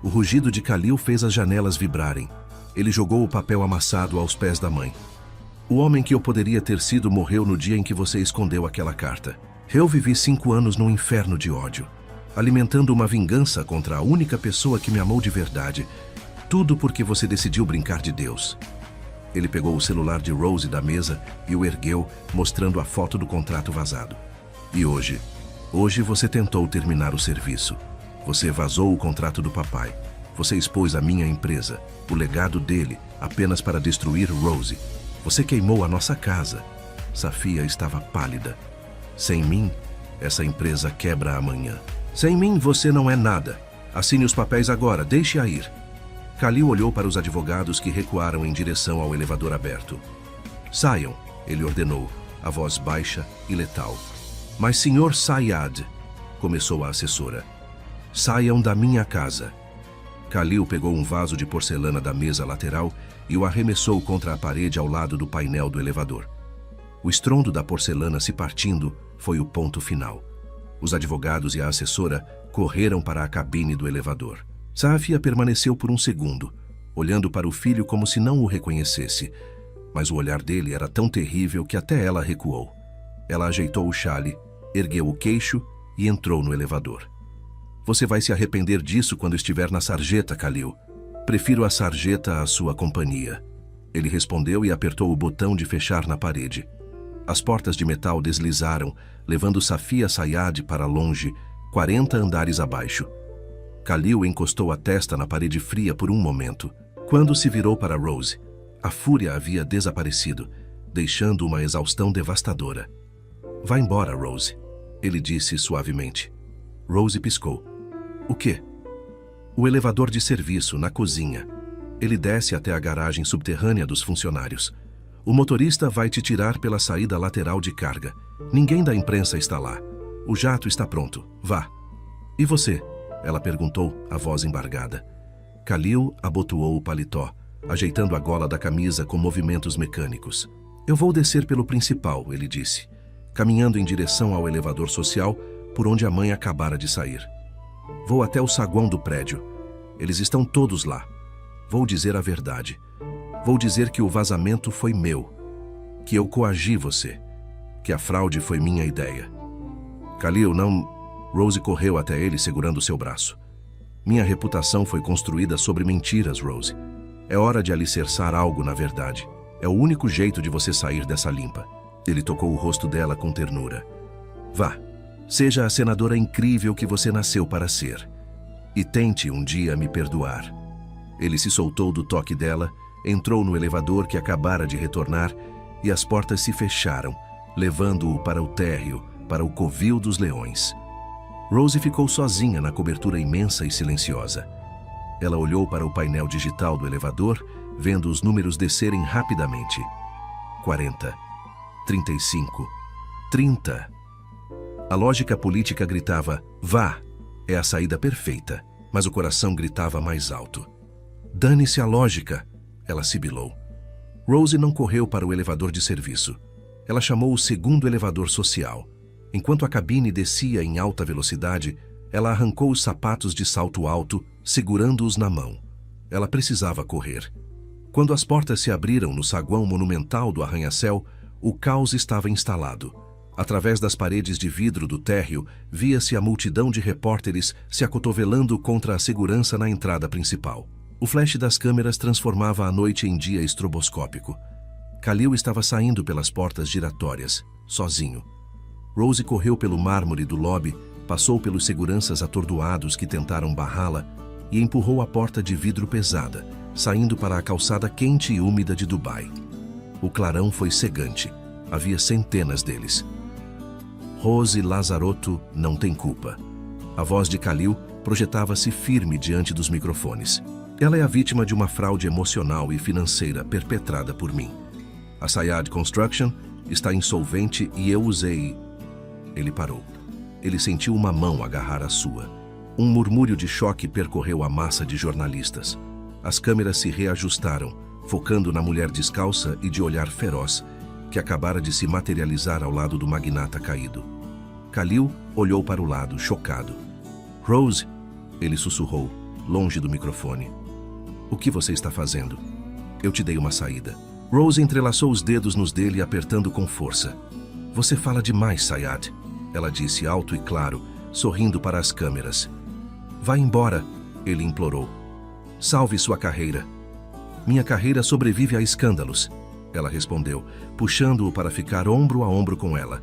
S2: O rugido de Khalil fez as janelas vibrarem. Ele jogou o papel amassado aos pés da mãe. O homem que eu poderia ter sido morreu no dia em que você escondeu aquela carta. Eu vivi 5 anos num inferno de ódio, alimentando uma vingança contra a única pessoa que me amou de verdade. Tudo porque você decidiu brincar de Deus. Ele pegou o celular de Rose da mesa e o ergueu, mostrando a foto do contrato vazado. E hoje você tentou terminar o serviço. Você vazou o contrato do papai. Você expôs a minha empresa, o legado dele, apenas para destruir Rose. Você queimou a nossa casa. Safia estava pálida. Sem mim, essa empresa quebra amanhã. Sem mim, você não é nada. Assine os papéis agora, deixe-a ir. Khalil olhou para os advogados que recuaram em direção ao elevador aberto. Saiam, ele ordenou, a voz baixa e letal. Mas, Sr. Sayad, começou a assessora. Saiam da minha casa. Khalil pegou um vaso de porcelana da mesa lateral e o arremessou contra a parede ao lado do painel do elevador. O estrondo da porcelana se partindo foi o ponto final. Os advogados e a assessora correram para a cabine do elevador. Safia permaneceu por um segundo, olhando para o filho como se não o reconhecesse, mas o olhar dele era tão terrível que até ela recuou. Ela ajeitou o chale ergueu o queixo e entrou no elevador. Você vai se arrepender disso quando estiver na sarjeta, Khalil. Prefiro a sarjeta à sua companhia. Ele respondeu e apertou o botão de fechar na parede. As portas de metal deslizaram, levando Safia Sayad para longe, 40 andares abaixo. Khalil encostou a testa na parede fria por um momento. Quando se virou para Rose, a fúria havia desaparecido, deixando uma exaustão devastadora. Vá embora, Rose, ele disse suavemente. Rose piscou. O quê? O elevador de serviço, na cozinha. Ele desce até a garagem subterrânea dos funcionários. O motorista vai te tirar pela saída lateral de carga. Ninguém da imprensa está lá. O jato está pronto. Vá. E você? Ela perguntou, a voz embargada. Khalil abotoou o paletó, ajeitando a gola da camisa com movimentos mecânicos. Eu vou descer pelo principal, ele disse, caminhando em direção ao elevador social, por onde a mãe acabara de sair. Vou até o saguão do prédio. Eles estão todos lá. Vou dizer a verdade. Vou dizer que o vazamento foi meu, que eu coagi você, que a fraude foi minha ideia. Khalil, não... Rose correu até ele segurando seu braço. Minha reputação foi construída sobre mentiras, Rose. É hora de alicerçar algo na verdade. É o único jeito de você sair dessa limpa. Ele tocou o rosto dela com ternura. Vá, seja a senadora incrível que você nasceu para ser. E tente um dia me perdoar. Ele se soltou do toque dela, entrou no elevador que acabara de retornar e as portas se fecharam, levando-o para o térreo, para o covil dos leões. Rose ficou sozinha na cobertura imensa e silenciosa. Ela olhou para o painel digital do elevador, vendo os números descerem rapidamente. 40, 35, 30. A lógica política gritava, vá, é a saída perfeita, mas o coração gritava mais alto. Dane-se a lógica, ela sibilou. Rose não correu para o elevador de serviço. Ela chamou o segundo elevador social. Enquanto a cabine descia em alta velocidade, ela arrancou os sapatos de salto alto, segurando-os na mão. Ela precisava correr. Quando as portas se abriram no saguão monumental do arranha-céu, o caos estava instalado. Através das paredes de vidro do térreo, via-se a multidão de repórteres se acotovelando contra a segurança na entrada principal. O flash das câmeras transformava a noite em dia estroboscópico. Khalil estava saindo pelas portas giratórias, sozinho. Rose correu pelo mármore do lobby, passou pelos seguranças atordoados que tentaram barrá-la e empurrou a porta de vidro pesada, saindo para a calçada quente e úmida de Dubai. O clarão foi cegante. Havia centenas deles. Rose Lazarotto não tem culpa. A voz de Khalil projetava-se firme diante dos microfones. Ela é a vítima de uma fraude emocional e financeira perpetrada por mim. A Sayad Construction está insolvente e eu usei... Ele parou. Ele sentiu uma mão agarrar a sua. Um murmúrio de choque percorreu a massa de jornalistas. As câmeras se reajustaram, focando na mulher descalça e de olhar feroz, que acabara de se materializar ao lado do magnata caído. Khalil olhou para o lado, chocado. Rose, ele sussurrou, longe do microfone. O que você está fazendo? Eu te dei uma saída. Rose entrelaçou os dedos nos dele, apertando com força. Você fala demais, Sayad, ela disse alto e claro, sorrindo para as câmeras. Vá embora, ele implorou. Salve sua carreira. Minha carreira sobrevive a escândalos, ela respondeu, puxando-o para ficar ombro a ombro com ela.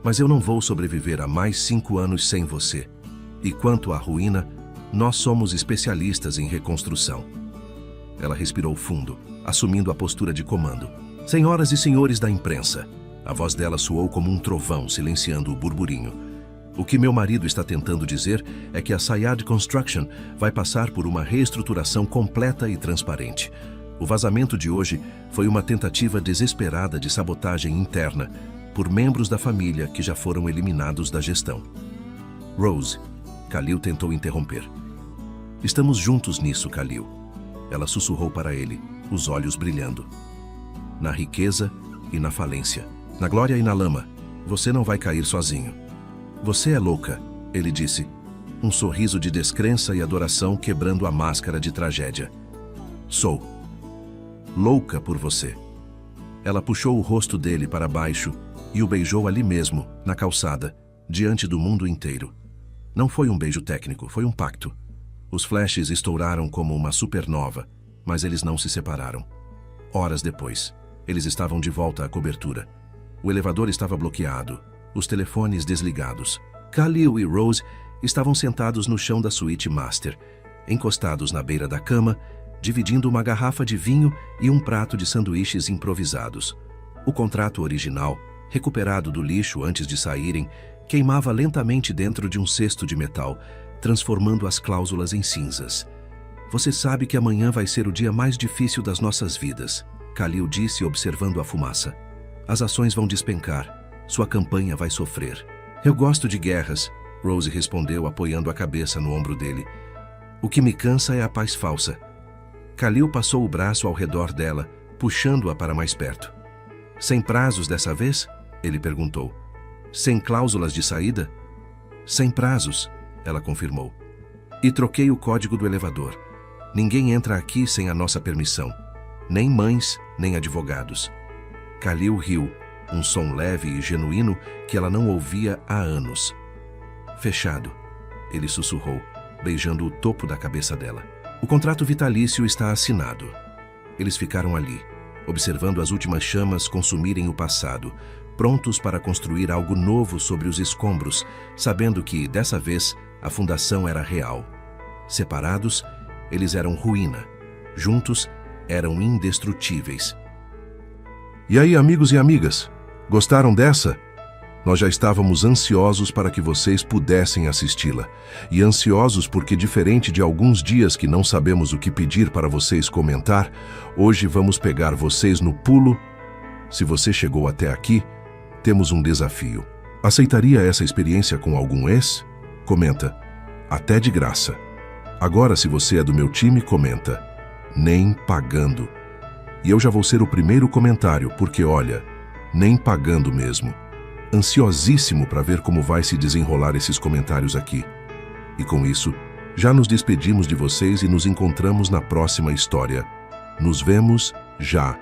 S2: Mas eu não vou sobreviver a mais 5 anos sem você. E quanto à ruína, nós somos especialistas em reconstrução. Ela respirou fundo, assumindo a postura de comando. Senhoras e senhores da imprensa, a voz dela soou como um trovão, silenciando o burburinho. O que meu marido está tentando dizer é que a Sayad Construction vai passar por uma reestruturação completa e transparente. O vazamento de hoje foi uma tentativa desesperada de sabotagem interna por membros da família que já foram eliminados da gestão. Rose, Khalil tentou interromper. Estamos juntos nisso, Khalil. Ela sussurrou para ele, os olhos brilhando. Na riqueza e na falência, na glória e na lama, você não vai cair sozinho. Você é louca, ele disse, um sorriso de descrença e adoração quebrando a máscara de tragédia. Sou louca por você. Ela puxou o rosto dele para baixo e o beijou ali mesmo, na calçada, diante do mundo inteiro. Não foi um beijo técnico, foi um pacto. Os flashes estouraram como uma supernova, mas eles não se separaram. Horas depois, eles estavam de volta à cobertura. O elevador estava bloqueado, os telefones desligados. Khalil e Rose estavam sentados no chão da suíte master, encostados na beira da cama, dividindo uma garrafa de vinho e um prato de sanduíches improvisados. O contrato original, recuperado do lixo antes de saírem, queimava lentamente dentro de um cesto de metal, transformando as cláusulas em cinzas. Você sabe que amanhã vai ser o dia mais difícil das nossas vidas, Khalil disse observando a fumaça. As ações vão despencar. Sua campanha vai sofrer. Eu gosto de guerras, Rose respondeu apoiando a cabeça no ombro dele. O que me cansa é a paz falsa. Khalil passou o braço ao redor dela, puxando-a para mais perto. Sem prazos dessa vez? Ele perguntou. Sem cláusulas de saída? Sem prazos, ela confirmou. E troquei o código do elevador. Ninguém entra aqui sem a nossa permissão. Nem mães, nem advogados. Khalil riu, um som leve e genuíno que ela não ouvia há anos. Fechado, ele sussurrou, beijando o topo da cabeça dela. O contrato vitalício está assinado. Eles ficaram ali, observando as últimas chamas consumirem o passado, prontos para construir algo novo sobre os escombros, sabendo que, dessa vez, a fundação era real. Separados, eles eram ruína. Juntos, eram indestrutíveis. E aí, amigos e amigas? Gostaram dessa? Nós já estávamos ansiosos para que vocês pudessem assisti-la. E ansiosos porque, diferente de alguns dias que não sabemos o que pedir para vocês comentar, hoje vamos pegar vocês no pulo. Se você chegou até aqui, temos um desafio. Aceitaria essa experiência com algum ex? Comenta. Até de graça. Agora, se você é do meu time, comenta. Nem pagando. E eu já vou ser o primeiro comentário, porque olha, nem pagando mesmo. Ansiosíssimo para ver como vai se desenrolar esses comentários aqui. E com isso, já nos despedimos de vocês e nos encontramos na próxima história. Nos vemos já.